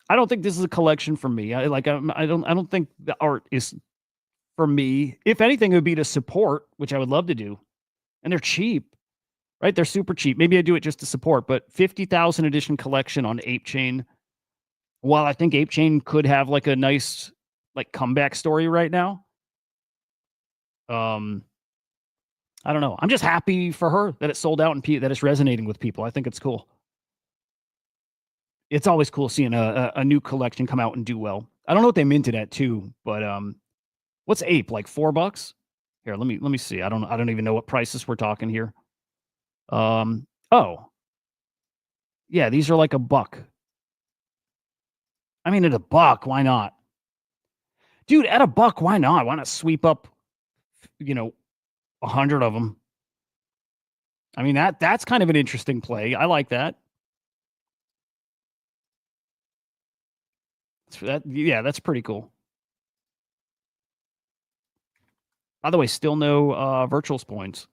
I don't think this is a collection for me. I don't think the art is for me. If anything, it would be to support, which I would love to do. And they're cheap, right? They're super cheap. Maybe I do it just to support, but 50,000 edition collection on Ape Chain. While I think Ape Chain could have like a nice like comeback story right now. I don't know. I'm just happy for her that it sold out and that it's resonating with people. I think it's cool. It's always cool seeing a new collection come out and do well. I don't know what they minted at too, but what's Ape, like $4? Here, let me see. I don't even know what prices we're talking here. Oh. Yeah, these are like $1. I mean, at $1, why not? Dude, at $1, why not? Why not sweep up 100 of them? I mean, that's kind of an interesting play. I like that. That's pretty cool. By the way, still no virtuals points.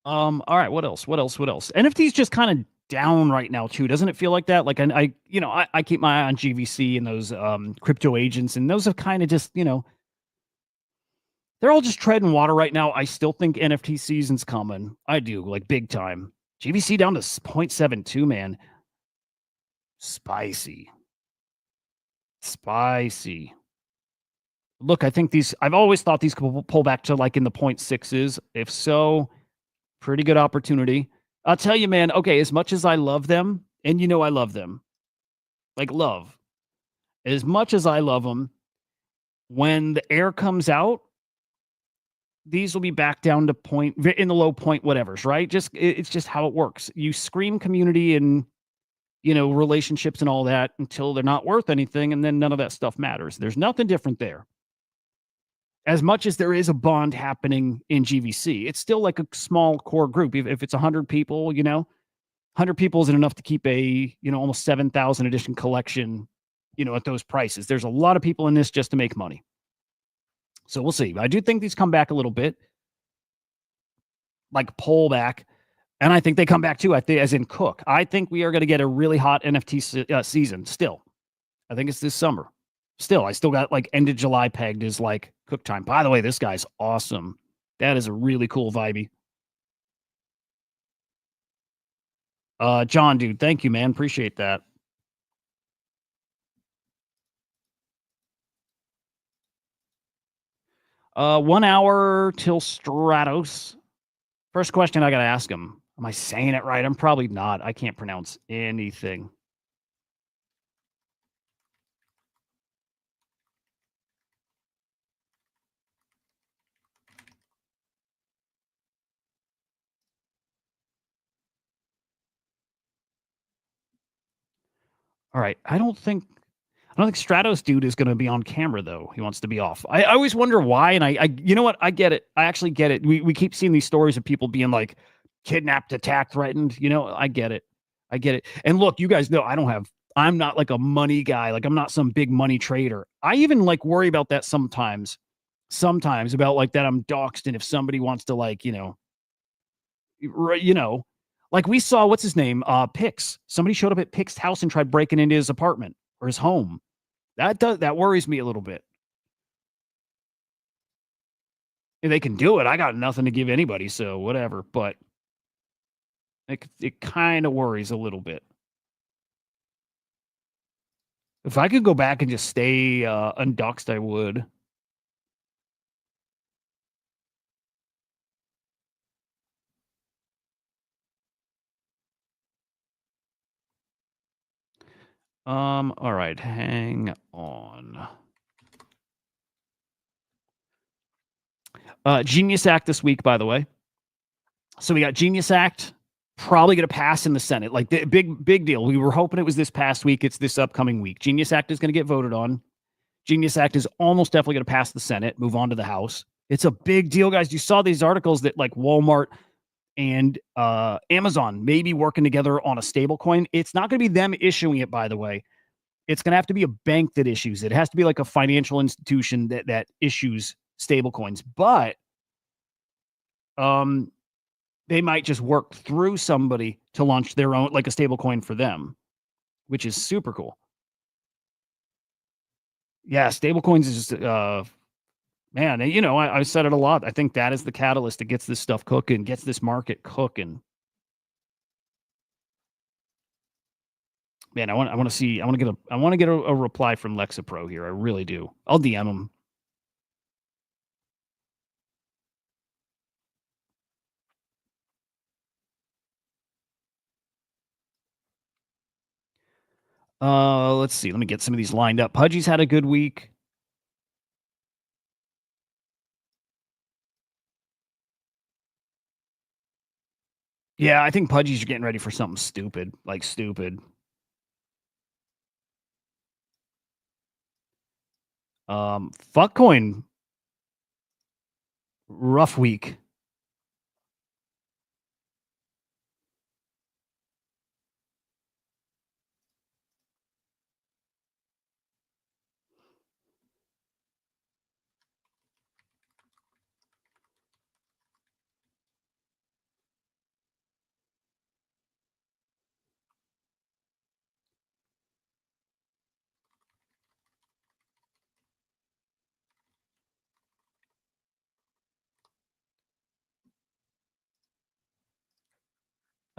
All right, what else? What else? What else? NFT's just kind of down right now too. Doesn't it feel like that? Like I keep my eye on GVC and those crypto agents, and those have kind of just, they're all just treading water right now. I still think NFT season's coming. I do, like big time. GVC down to 0.72, man. Spicy. Spicy. Look, I think I've always thought these could pull back to like in the 0.6s. If so, pretty good opportunity. I'll tell you, man, okay, as much as I love them, and I love them, like love, as much as I love them, when the air comes out, these will be back down to point in the low point whatevers, right? It's just how it works. You scream community and relationships and all that until they're not worth anything, and then none of that stuff matters. There's nothing different there. As much as there is a bond happening in GVC, it's still like a small core group. If it's 100 people, 100 people isn't enough to keep a almost 7,000 edition collection, at those prices. There's a lot of people in this just to make money. So we'll see. I do think these come back a little bit, like pull back, and I think they come back too. I think, as in Cook, I think we are going to get a really hot NFT season. Still, I think it's this summer. Still, I still got like end of July pegged as like Cook time. By the way, this guy's awesome. That is a really cool vibey. John, dude, thank you, man. Appreciate that. One hour till Stratos. First question I got to ask him. Am I saying it right? I'm probably not. I can't pronounce anything. All right. I don't think Stratos dude is going to be on camera though. He wants to be off. I always wonder why. And I you know what? I get it. I actually get it. We keep seeing these stories of people being like kidnapped, attacked, threatened. I get it. I get it. And look, you guys know I'm not like a money guy. Like I'm not some big money trader. I even like worry about that sometimes about like that I'm doxxed. And if somebody wants to like, like we saw, what's his name? Pix. Somebody showed up at Pix's house and tried breaking into his apartment or his home. That worries me a little bit. If they can do it, I got nothing to give anybody, so whatever. But it kind of worries a little bit. If I could go back and just stay undoxed, I would. All right, hang on. Genius Act this week, by the way. So we got Genius Act probably going to pass in the Senate. Like the big deal. We were hoping it was this past week. It's this upcoming week. Genius Act is going to get voted on. Genius Act is almost definitely going to pass the Senate, move on to the House. It's a big deal, guys. You saw these articles that like Walmart and Amazon may be working together on a stable coin. It's not going to be them issuing it, by the way. It's going to have to be a bank that issues it. It has to be like a financial institution that issues stable coins. But they might just work through somebody to launch their own, like a stable coin for them, which is super cool. Yeah, stable coins is just, man, I said it a lot. I think that is the catalyst that gets this stuff cooking, gets this market cooking. Man, I want to get a reply from Lexapro here. I really do. I'll DM him. Let's see. Let me get some of these lined up. Pudgy's had a good week. Yeah, I think Pudgy's getting ready for something stupid, like stupid. Fuckcoin, rough week.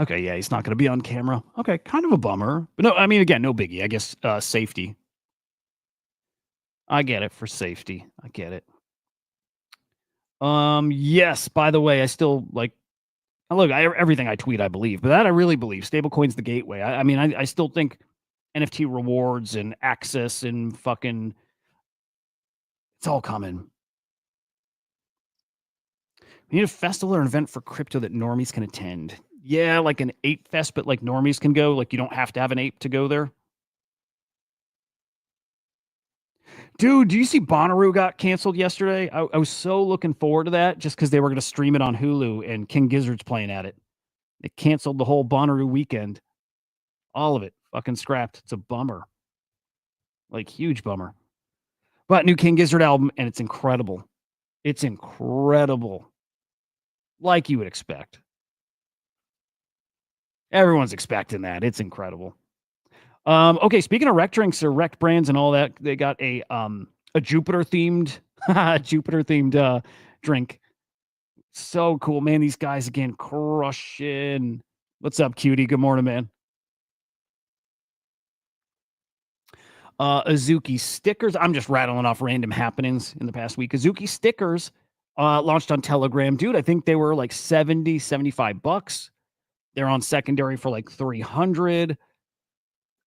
Okay, yeah, he's not going to be on camera. Okay, kind of a bummer. But no, I mean, again, no biggie. I guess safety. I get it for safety. I get it. Yes, by the way, I still like look, everything I tweet, I believe, but that I really believe. Stablecoin's the gateway. I mean, I still think NFT rewards and access and fucking it's all coming. We need a festival or an event for crypto that normies can attend. Yeah, like an ape fest, but like normies can go. Like you don't have to have an ape to go there. Dude, do you see Bonnaroo got canceled yesterday? I was so looking forward to that just because they were going to stream it on Hulu and King Gizzard's playing at it. They canceled the whole Bonnaroo weekend. All of it. Fucking scrapped. It's a bummer. Like, huge bummer. But new King Gizzard album, and it's incredible. It's incredible. Like you would expect. Everyone's expecting that. It's incredible. Okay, speaking of rec drinks or rec brands and all that, they got a Jupiter themed drink. So cool, man. These guys again crushing. What's up, cutie? Good morning, man. Azuki stickers. I'm just rattling off random happenings in the past week. Azuki stickers launched on Telegram. Dude, I think they were like 70, 75 bucks. They're on secondary for like 300.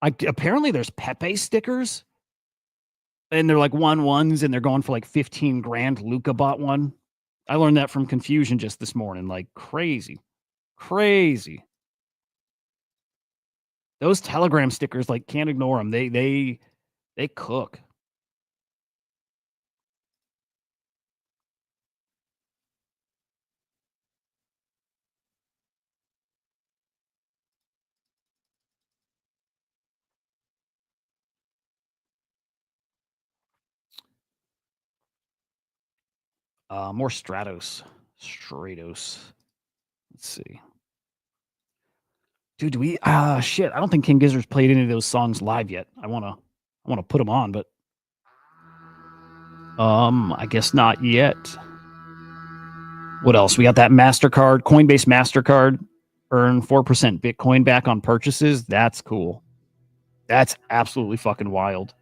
Apparently there's Pepe stickers and they're like 1/1s and they're going for like 15 grand. Luca bought one. I learned that from Confusion just this morning. Like crazy. Those Telegram stickers, like, can't ignore them. They cook. More Stratos. Let's see. Dude, do we shit. I don't think King Gizzard's played any of those songs live yet. I wanna put them on, but I guess not yet. What else? We got that MasterCard, Coinbase MasterCard, earn 4% Bitcoin back on purchases. That's cool. That's absolutely fucking wild.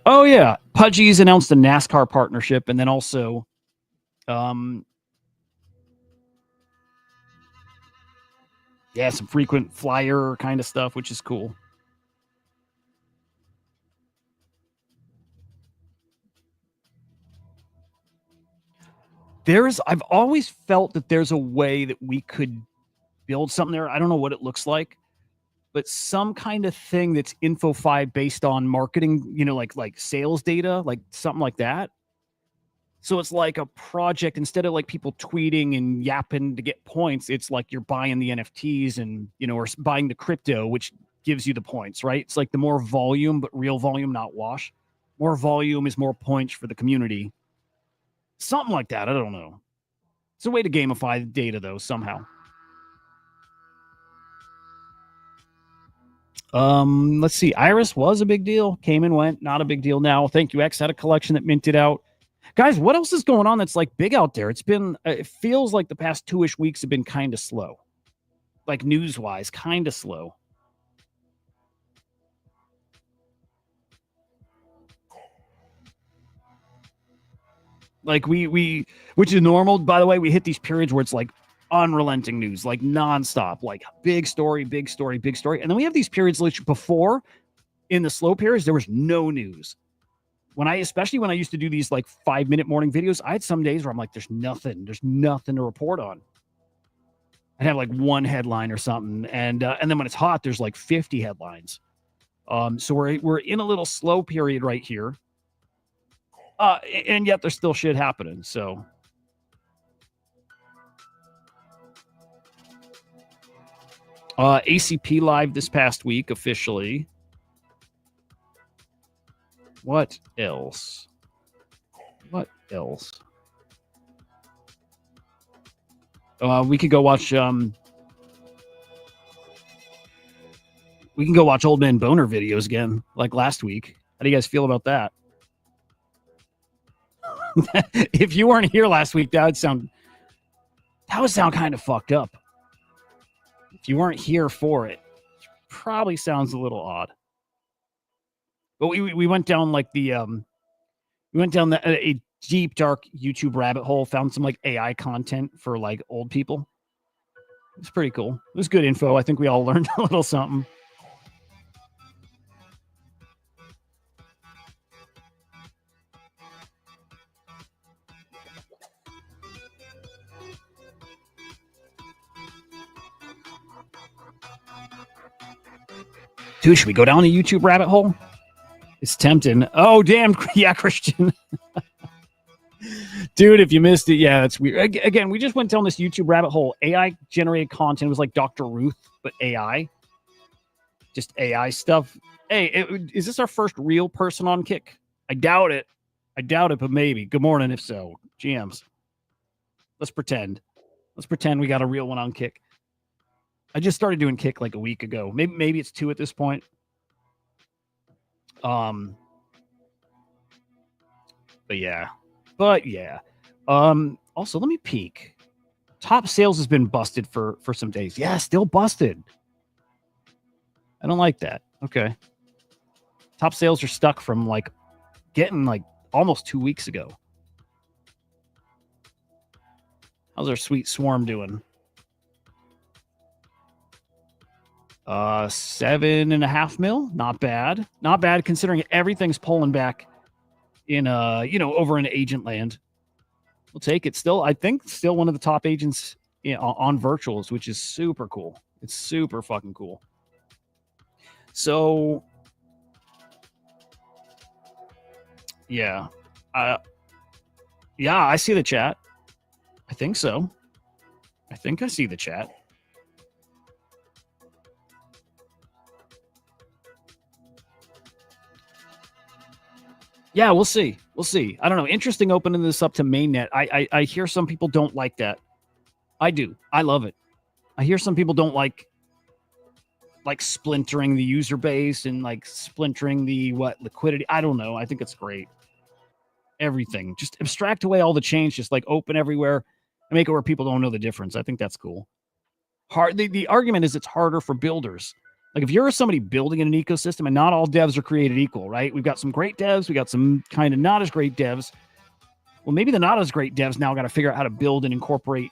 Oh yeah, Pudgy's announced a NASCAR partnership, and then also, some frequent flyer kind of stuff, which is cool. I've always felt that there's a way that we could build something there. I don't know what it looks like, but some kind of thing that's InfoFi based on marketing, like sales data, like something like that. So it's like a project instead of like people tweeting and yapping to get points. It's like you're buying the NFTs and, or buying the crypto, which gives you the points, right? It's like the more volume, but real volume, not wash. More volume is more points for the community. Something like that. I don't know. It's a way to gamify the data, though, somehow. Let's see. Iris was a big deal. Came and went. Not a big deal now. Thank you, X. Had a collection that minted out. Guys, what else is going on that's like big out there? It feels like the past 2-ish weeks have been kind of slow. Like news-wise, kind of slow. Like which is normal, by the way. We hit these periods where it's like unrelenting news, like nonstop, like big story. And then we have these periods which before, in the slow periods, there was no news. Especially when I used to do these like 5-minute morning videos, I had some days where I'm like, there's nothing to report on. I'd have like one headline or something. And then when it's hot, there's like 50 headlines. So we're in a little slow period right here. And yet there's still shit happening. So ACP live this past week officially. What else? We could go watch we can go watch Old Man Boner videos again, like last week. How do you guys feel about that? If you weren't here last week, that would sound That would sound kind of fucked up. If you weren't here for it, probably sounds a little odd. But we went down like the we went down a deep dark YouTube rabbit hole, found some like AI content for like old people. It's pretty cool. It was good info. I think we all learned a little something. Dude, should we go down the YouTube rabbit hole? It's tempting. Oh, damn. Yeah, Christian. Dude, if you missed it, yeah, that's weird. Again, we just went down this YouTube rabbit hole. AI generated content. It was like Dr. Ruth, but AI. Just AI stuff. Hey, is this our first real person on Kick? I doubt it. But maybe. Good morning, if so. GMs. Let's pretend. Let's pretend we got a real one on Kick. I just started doing Kick like a week ago. Maybe it's 2 at this point. But yeah. Also, let me peek. Top sales has been busted for some days. Yeah, still busted. I don't like that. Okay. Top sales are stuck from like getting like almost 2 weeks ago. How's our sweet swarm doing? 7.5 mil. Not bad. Not bad considering everything's pulling back in over in agent land. We'll take it. Still, I think still one of the top agents on virtuals, which is super cool. It's super fucking cool. So yeah. I see the chat. I think so. I think I see the chat. Yeah, we'll see. I don't know. Interesting opening this up to mainnet. I hear some people don't like that. I do. I love it. I hear some people don't like splintering the user base and like splintering the liquidity. I don't know. I think it's great. Everything. Just abstract away all the change, just like open everywhere and make it where people don't know the difference. I think that's cool. The argument is it's harder for builders. Like if you're somebody building in an ecosystem, and not all devs are created equal, right? We've got some great devs. We got some kind of not as great devs. Well, maybe the not as great devs now got to figure out how to build and incorporate,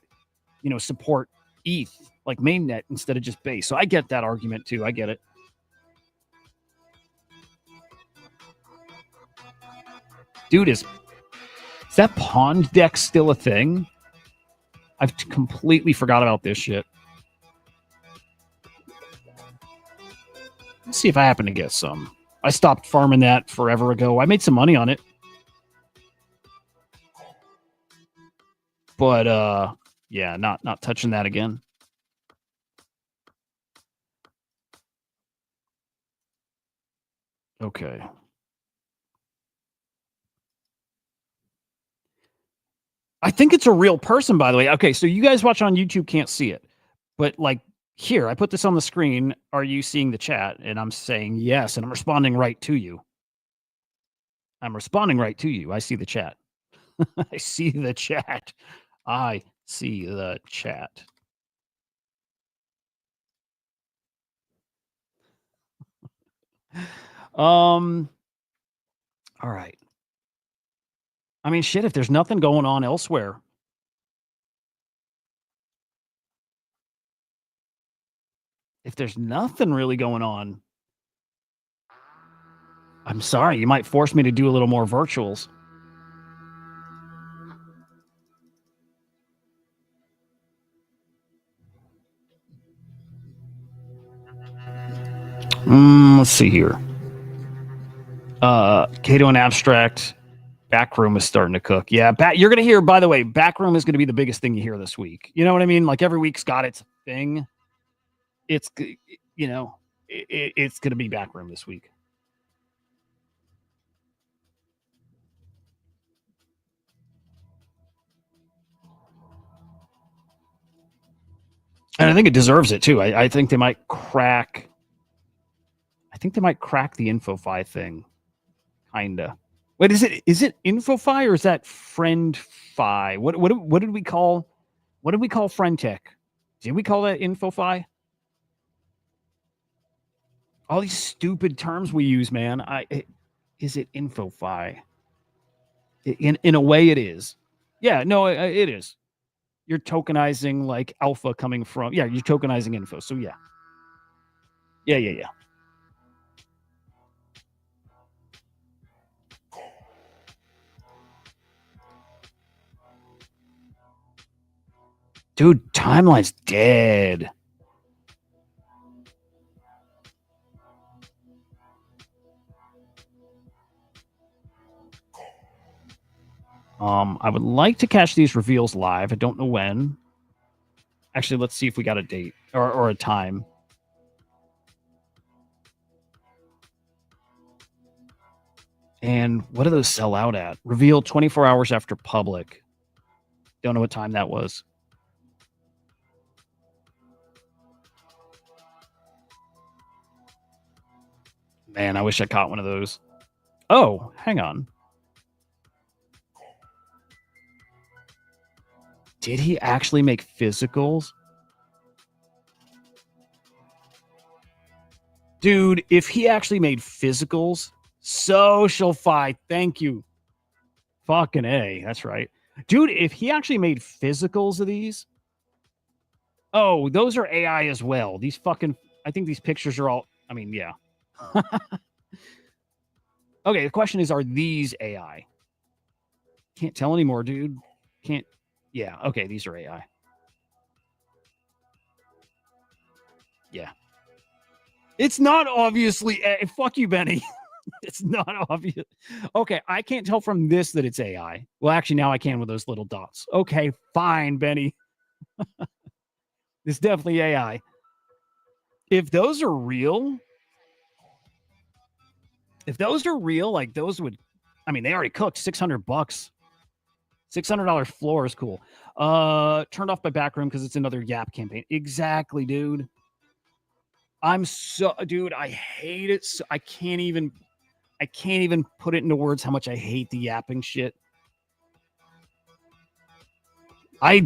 support ETH like mainnet instead of just base. So I get that argument too. I get it. Dude, is that pond deck still a thing? I've completely forgot about this shit. Let's see if I happen to get some. I stopped farming that forever ago. I made some money on it. But yeah, not touching that again. Okay. I think it's a real person, by the way. Okay, so you guys watch on YouTube can't see it. But like here, I put this on the screen. Are you seeing the chat? And I'm saying yes, and I'm responding right to you. I see the chat. I see the chat. I see the chat. All right. I mean, shit, if there's nothing going on elsewhere. If there's nothing really going on, I'm sorry, you might force me to do a little more virtuals. Let's see here. Cato and Abstract. Backroom is starting to cook. Yeah, you're going to hear, by the way, Backroom is going to be the biggest thing you hear this week. You know what I mean? Like every week's got its thing. It's, it's going to be Backroom this week. And I think it deserves it too. I think they might crack. I think they might crack the InfoFi thing. Kinda. Wait, is it InfoFi or is that FriendFi? What did we call What did we call friend tech? Did we call that InfoFi? All these stupid terms we use, man. Is it InfoFi? In a way, it is. Yeah, no, it is. You're tokenizing like alpha coming from. Yeah, you're tokenizing info. So yeah. Yeah. Dude, timeline's dead. I would like to catch these reveals live. I don't know when. Actually, let's see if we got a date or a time. And what do those sell out at? Reveal 24 hours after public. Don't know what time that was. Man, I wish I caught one of those. Oh, hang on. Did he actually make physicals? Dude, if he actually made physicals, SocialFi, thank you. Fucking A, that's right. Dude, if he actually made physicals of these. Oh, those are AI as well. These fucking, I think these pictures are all, I mean, yeah. Okay, the question is, are these AI? Can't tell anymore, dude. Can't. Yeah, okay, these are AI. Yeah. It's not obviously fuck you, Benny. It's not obvious. Okay, I can't tell from this that it's AI. Well, actually, now I can with those little dots. Okay, fine, Benny. It's definitely AI. If those are real, like those would, I mean, they already cooked $600. $600 floor is cool. Turned off my back room because it's another Yap campaign. Exactly, dude. Dude, I hate it. So I can't even put it into words how much I hate the yapping shit. I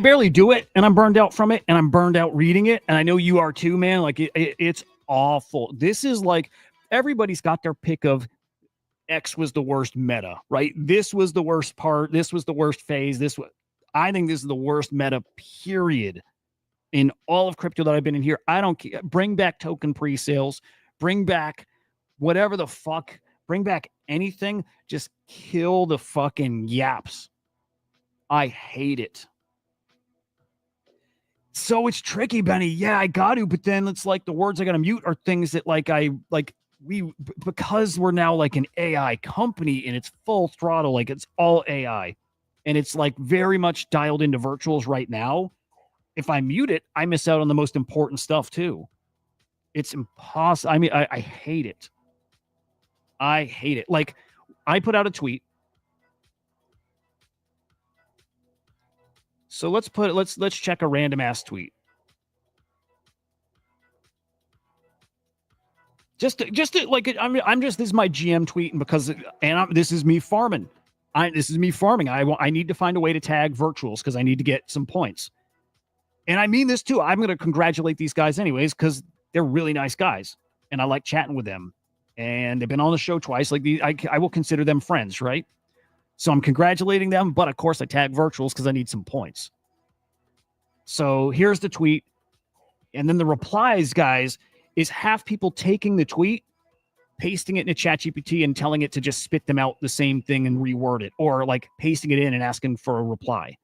barely do it, and I'm burned out from it, and I'm burned out reading it, and I know you are too, man. Like it's awful. This is like everybody's got their pick of X was the worst meta, right? This was the worst part. This was the worst phase. I think this is the worst meta, period, in all of crypto that I've been in here. I don't care. Bring back token pre-sales. Bring back whatever the fuck. Bring back anything. Just kill the fucking yaps. I hate it. So it's tricky, Benny. Yeah, I got to, but then it's like the words I got to mute are things that because we're now like an AI company and it's full throttle, like it's all AI and it's like very much dialed into virtuals right now. If I mute it, I miss out on the most important stuff too. It's impossible. I mean, I hate it. I hate it. Like I put out a tweet. So let's check a random ass tweet. Just like I'm just this is my GM tweet, and this is me farming. I need to find a way to tag virtuals because I need to get some points. And I mean this too. I'm going to congratulate these guys anyways because they're really nice guys, and I like chatting with them. And they've been on the show twice. Like I will consider them friends, right? So I'm congratulating them, but of course I tag virtuals because I need some points. So here's the tweet. And then the replies, guys, is half people taking the tweet, pasting it in a ChatGPT and telling it to just spit them out the same thing and reword it, or like pasting it in and asking for a reply.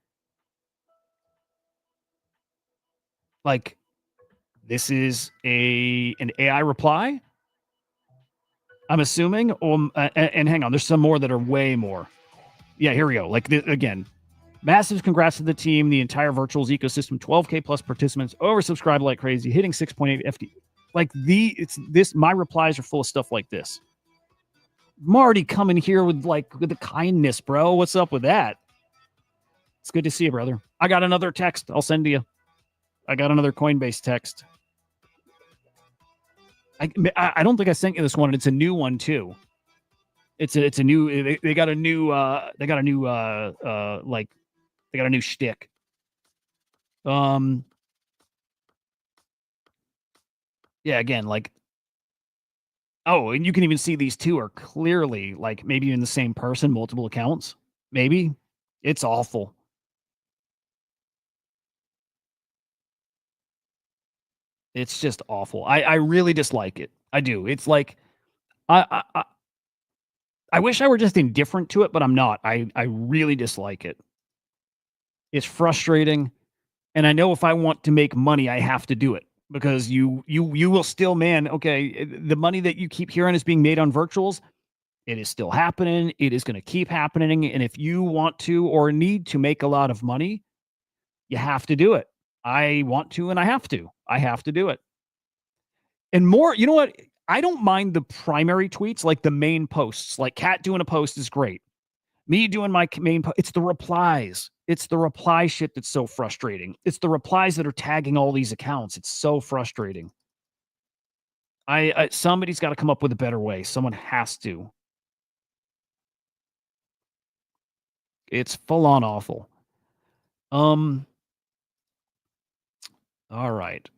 Like, this is an AI reply, I'm assuming. And hang on, there's some more that are way more. Yeah, here we go. Like, again, massive congrats to the team, the entire virtuals ecosystem, 12K plus participants, oversubscribed like crazy, hitting 6.8 FD. Like my replies are full of stuff like this. Marty coming here with the kindness, bro. What's up with that? It's good to see you, brother. I got another text I'll send to you. I got another Coinbase text. I don't think I sent you this one. It's a new one too. It's a new. They got a new. They got a new shtick. Yeah, again, like, oh, and you can even see these two are clearly like maybe in the same person, multiple accounts. Maybe. It's awful. It's just awful. I really dislike it. I do. It's like I wish I were just indifferent to it, but I'm not. I really dislike it. It's frustrating, and I know if I want to make money, I have to do it because you will still, man. Okay, the money that you keep hearing is being made on virtuals. It is still happening. It is going to keep happening, and if you want to or need to make a lot of money, you have to do it. I want to, and I have to. I have to do it. And more, you know what? I don't mind the primary tweets, like the main posts. Like Kat doing a post is great. Me doing my main post, it's the replies. It's the reply shit that's so frustrating. It's the replies that are tagging all these accounts. It's so frustrating. Somebody's got to come up with a better way. Someone has to. It's full on awful. All right.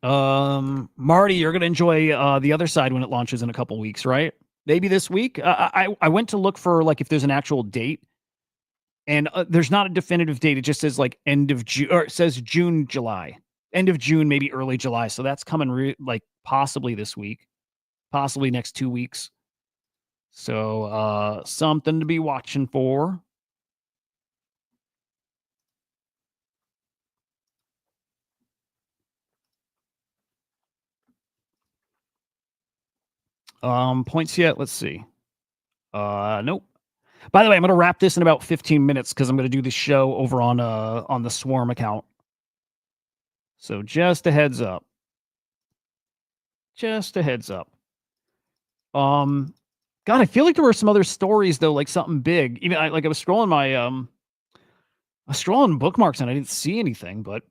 Marty, you're gonna enjoy the other side when it launches in a couple weeks, right? Maybe this week. I went to look for like if there's an actual date, and there's not a definitive date. It just says like end of June, or it says June, July, end of June, maybe early July. So that's coming like possibly this week, possibly next 2 weeks. So something to be watching for. Points yet? Let's see. Nope. By the way, I'm going to wrap this in about 15 minutes because I'm going to do the show over on the Swarm account. So just a heads up. Just a heads up. God, I feel like there were some other stories though, like something big. Even I was scrolling I was scrolling bookmarks and I didn't see anything, but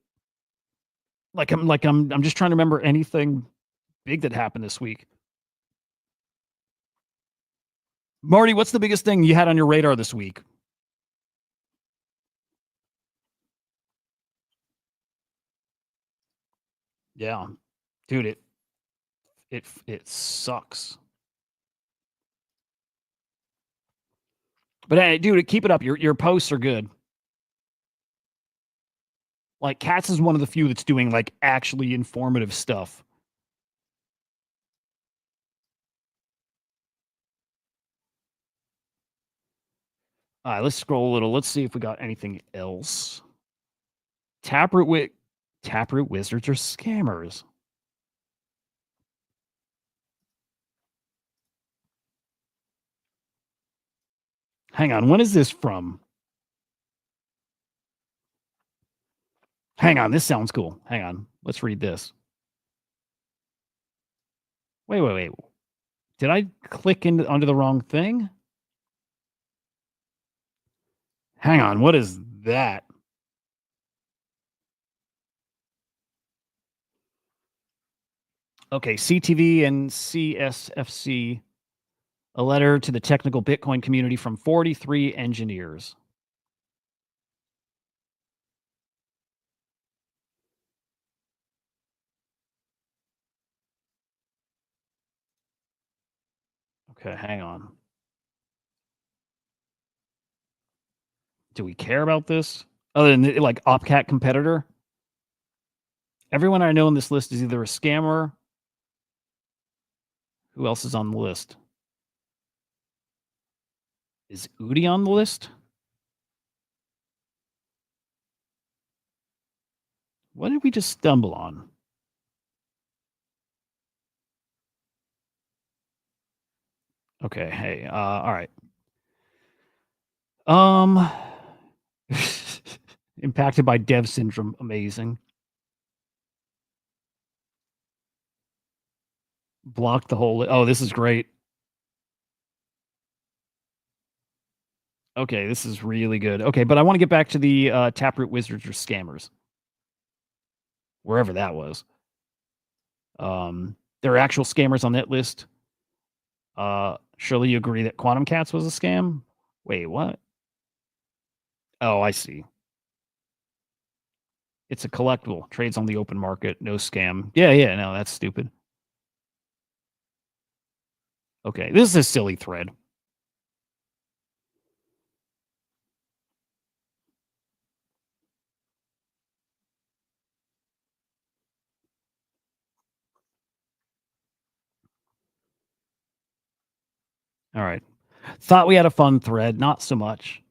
I'm just trying to remember anything big that happened this week. Marty, what's the biggest thing you had on your radar this week? Yeah. Dude, it sucks. But hey, dude, keep it up. Your posts are good. Like Katz is one of the few that's doing like actually informative stuff. All right, let's scroll a little. Let's see if we got anything else. Taproot wizards are scammers. Hang on, when is this from? Hang on, this sounds cool. Hang on, let's read this. Wait. Did I click onto the wrong thing? Hang on, what is that? Okay, CTV and CSFC, a letter to the technical Bitcoin community from 43 engineers. Okay, hang on. Do we care about this? Other than like OpCat competitor? Everyone I know in this list is either a scammer. Who else is on the list? Is Udi on the list? What did we just stumble on? Okay, hey, all right. Impacted by Dev syndrome, amazing. Blocked the whole. Oh, this is great. Okay, this is really good. Okay, but I want to get back to the Taproot wizards or scammers, wherever that was. There are actual scammers on that list. Surely you agree that Quantum Cats was a scam? Wait, what? Oh, I see. It's a collectible. Trades on the open market. No scam. Yeah. No, that's stupid. Okay, this is a silly thread. All right. Thought we had a fun thread. Not so much.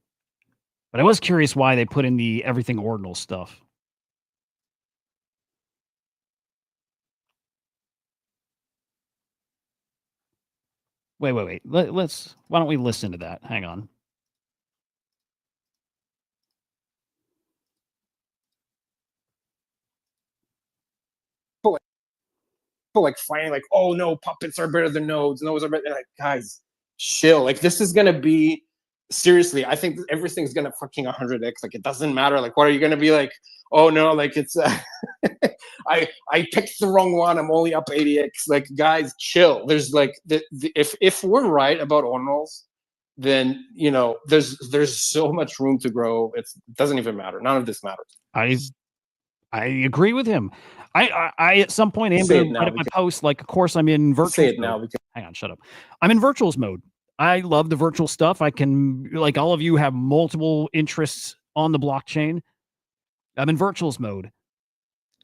But I was curious why they put in the everything ordinal stuff. Wait. Let's. Why don't we listen to that? Hang on. Like fighting like, oh no, puppets are better than nodes, nodes are better. Like, guys, chill. Like, this is gonna be seriously. I think everything's gonna fucking 100x. Like, it doesn't matter. Like, what are you gonna be like? Oh no, like it's I picked the wrong one. I'm only up 80x. Like, guys, chill. There's like if we're right about ordinals, then there's so much room to grow. It doesn't even matter. None of this matters. I agree with him. I at some point am going to write up my post. Like, of course, I'm in virtual. Say it now. Hang on, shut up. I'm in virtuals mode. I love the virtual stuff. I can, like all of you, have multiple interests on the blockchain. I'm in virtuals mode,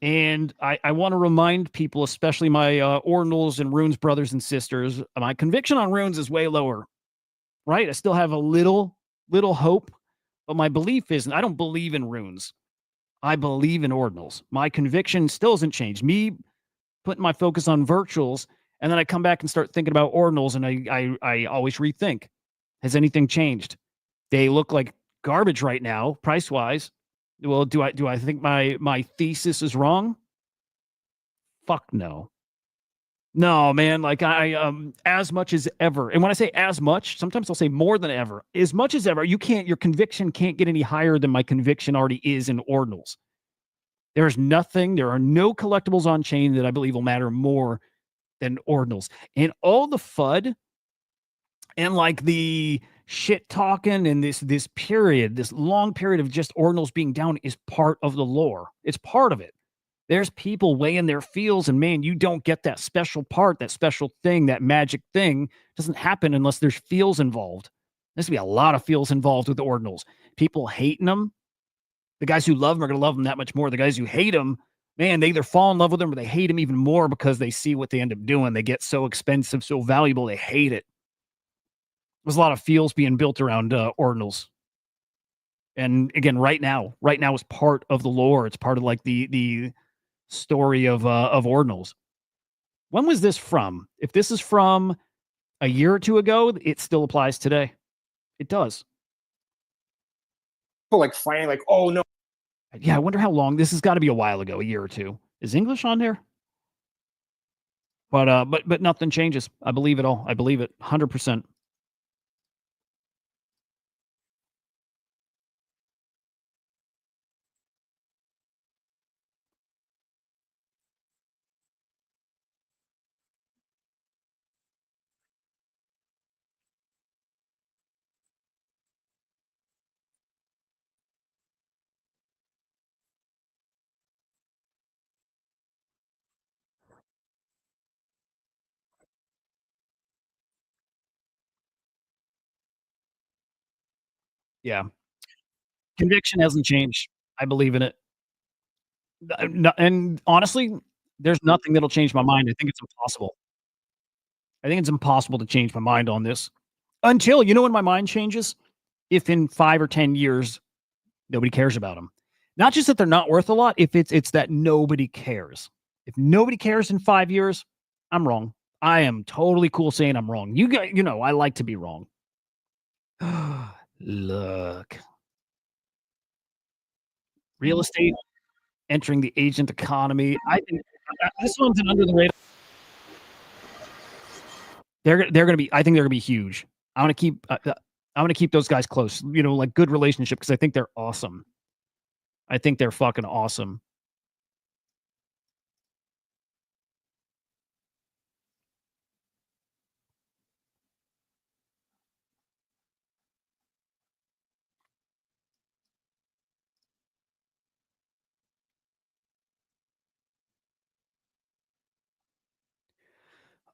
and I want to remind people, especially my ordinals and runes brothers and sisters, my conviction on runes is way lower. Right? I still have a little hope, but my belief is, I don't believe in runes. I believe in ordinals. My conviction still hasn't changed. Me putting my focus on virtuals, and then I come back and start thinking about ordinals, and I always rethink. Has anything changed? They look like garbage right now, price wise. Well, do I think my thesis is wrong? Fuck no. No, man, like I as much as ever. And when I say as much, sometimes I'll say more than ever. As much as ever. Your conviction can't get any higher than my conviction already is in ordinals. There are no collectibles on chain that I believe will matter more than ordinals. And all the FUD and like the shit talking and this long period of just ordinals being down is part of the lore. It's part of it. There's people weighing their feels, and man, you don't get that special part, that special thing, that magic thing. It doesn't happen unless there's feels involved. There's to be a lot of feels involved with the ordinals. People hating them. The guys who love them are going to love them that much more. The guys who hate them, man, they either fall in love with them or they hate them even more because they see what they end up doing. They get so expensive, so valuable, they hate it. There's a lot of feels being built around ordinals. And again, right now is part of the lore. It's part of like the story of ordinals. When was this from? If this is from a year or two ago, it still applies today. It does. People like fighting like, oh no. Yeah, I wonder how long. This has got to be a while ago, a year or two. Is English on there? But nothing changes. I believe it all. I believe it 100%. Yeah. Conviction hasn't changed. I believe in it. And honestly, there's nothing that'll change my mind. I think it's impossible. I think it's impossible to change my mind on this until, when my mind changes? If in 5 or 10 years, nobody cares about them. Not just that they're not worth a lot, if it's that nobody cares. If nobody cares in 5 years, I'm wrong. I am totally cool saying I'm wrong. You guys, I like to be wrong. Look. Real estate entering the agent economy. I think this one's an under the radar. They're gonna be. I think they're gonna be huge. I want to keep those guys close. Like good relationship because I think they're awesome. I think they're fucking awesome.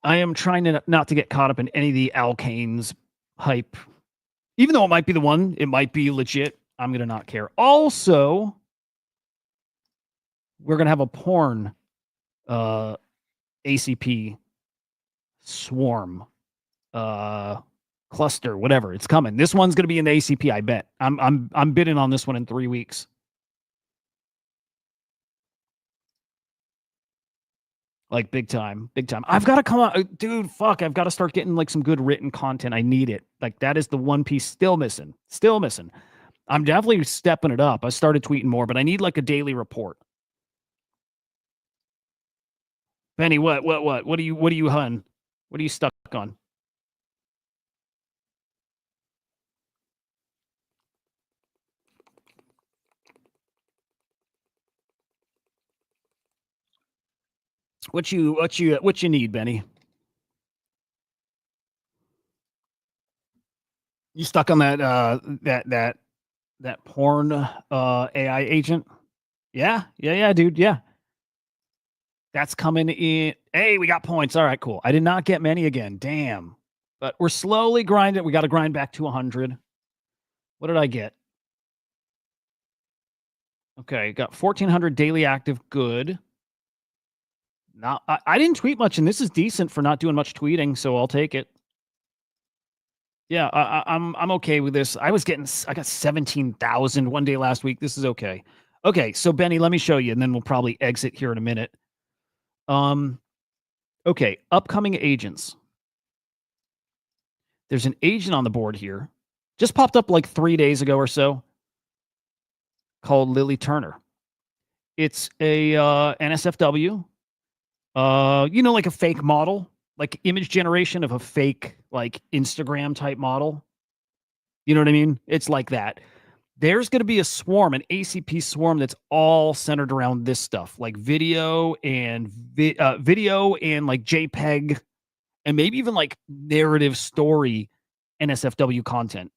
I am trying to not to get caught up in any of the alkanes hype. Even though it might be the one, it might be legit. I'm going to not care. Also, we're going to have a porn ACP swarm cluster, whatever. It's coming. This one's going to be in the ACP, I bet. I'm bidding on this one in 3 weeks. Like big time, big time. I've got to come out, dude. Fuck, I've got to start getting like some good written content. I need it. Like that is the one piece still missing. Still missing. I'm definitely stepping it up. I started tweeting more, but I need like a daily report. Benny, what are you, hun? What are you stuck on? What you need, Benny? You stuck on that that porn AI agent? Yeah, dude. Yeah. That's coming in. Hey, we got points. All right, cool. I did not get many again. Damn. But we're slowly grinding. We got to grind back to 100. What did I get? Okay, got 1,400 daily active. Good. Now, I didn't tweet much, and this is decent for not doing much tweeting, so I'll take it. Yeah, I'm okay with this. I got 17,000 one day last week. This is okay. Okay, so Benny, let me show you, and then we'll probably exit here in a minute. Okay, upcoming agents. There's an agent on the board here. Just popped up like 3 days ago or so. Called Lily Turner. It's a NSFW. Like a fake model, like image generation of a fake like Instagram type model. You know what I mean? It's like that. There's going to be a swarm, an ACP swarm that's all centered around this stuff, like video and like JPEG, and maybe even like narrative story NSFW content.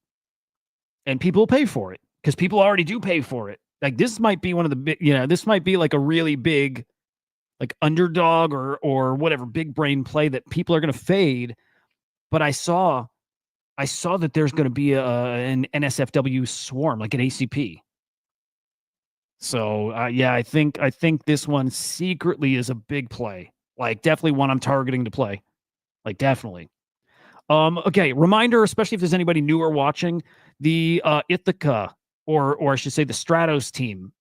And people pay for it because people already do pay for it. Like this might be one of the big, this might be like a really big, like underdog or whatever big brain play that people are going to fade. But I saw that there's going to be an NSFW swarm, like an ACP. So I think this one secretly is a big play. Like definitely one I'm targeting to play. Like definitely. Okay, reminder, especially if there's anybody newer watching, the Ithaca or I should say the Stratos team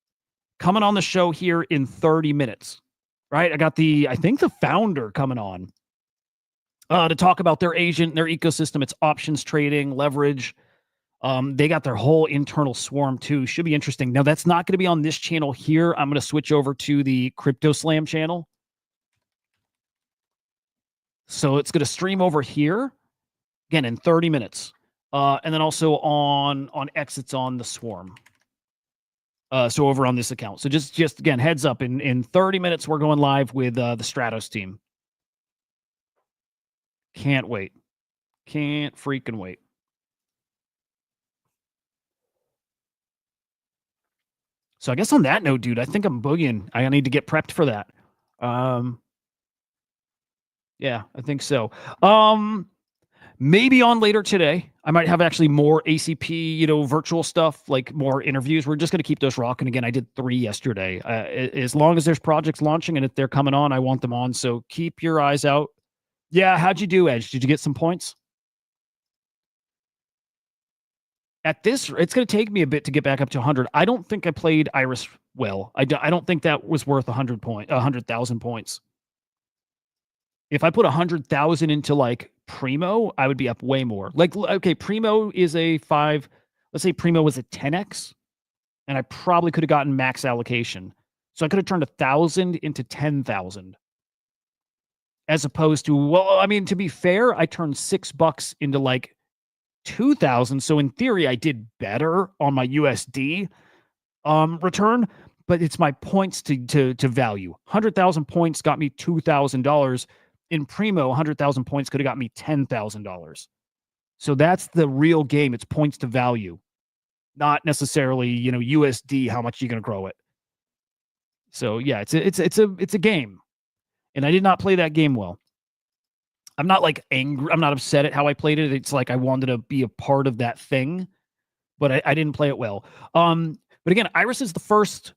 coming on the show here in 30 minutes. Right? I got I think the founder coming on to talk about their agent, their ecosystem, its options trading, leverage. They got their whole internal swarm too. Should be interesting. Now, that's not going to be on this channel here. I'm going to switch over to the Crypto Slam channel. So it's going to stream over here again in 30 minutes. And then also on X, it's on the swarm. So over on this account. So just again, heads up, in 30 minutes, we're going live with the Stratos team. Can't wait. Can't freaking wait. So I guess on that note, dude, I think I'm boogieing. I need to get prepped for that. Yeah, I think so. Maybe on later today, I might have actually more ACP, virtual stuff, like more interviews. We're just going to keep those rocking again. I did 3 yesterday. As long as there's projects launching and if they're coming on, I want them on. So keep your eyes out. Yeah, how'd you do, Edge? Did you get some points? At this, it's going to take me a bit to get back up to 100. I don't think I played Iris well. I don't think that was worth 100,000 points. If I put 100,000 into like Primo, I would be up way more. Like, okay, Primo is a 5. Let's say Primo was a 10x, and I probably could have gotten max allocation. So I could have turned 1,000 into 10,000. As opposed to, well, I mean, to be fair, I turned $6 into like 2,000. So in theory, I did better on my USD return, but it's my points to value. 100,000 points got me $2,000. In Primo, 100,000 points could have got me $10,000. So that's the real game. It's points to value, not necessarily, USD, how much you're going to grow it. So yeah, it's a game. And I did not play that game well. I'm not like angry. I'm not upset at how I played it. It's like I wanted to be a part of that thing, but I didn't play it well. But again, Iris is the first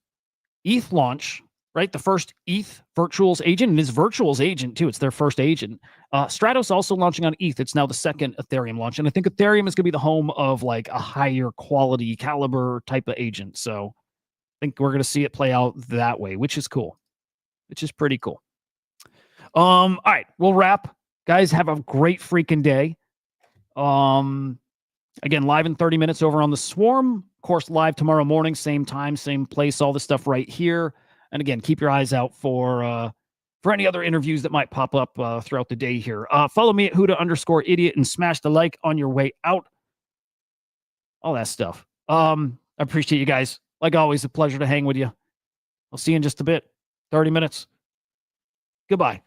ETH launch, right? The first ETH Virtuals agent, and is Virtuals agent too. It's their first agent. Stratos also launching on ETH. It's now the second Ethereum launch, and I think Ethereum is going to be the home of like a higher quality caliber type of agent. So I think we're going to see it play out that way, which is cool, which is pretty cool. All right, we'll wrap. Guys, have a great freaking day. Again, live in 30 minutes over on the Swarm. Of course, live tomorrow morning, same time, same place, all the stuff right here. And again, keep your eyes out for any other interviews that might pop up throughout the day here. Follow me at Huda_idiot and smash the like on your way out. All that stuff. I appreciate you guys. Like always, a pleasure to hang with you. I'll see you in just a bit. 30 minutes. Goodbye.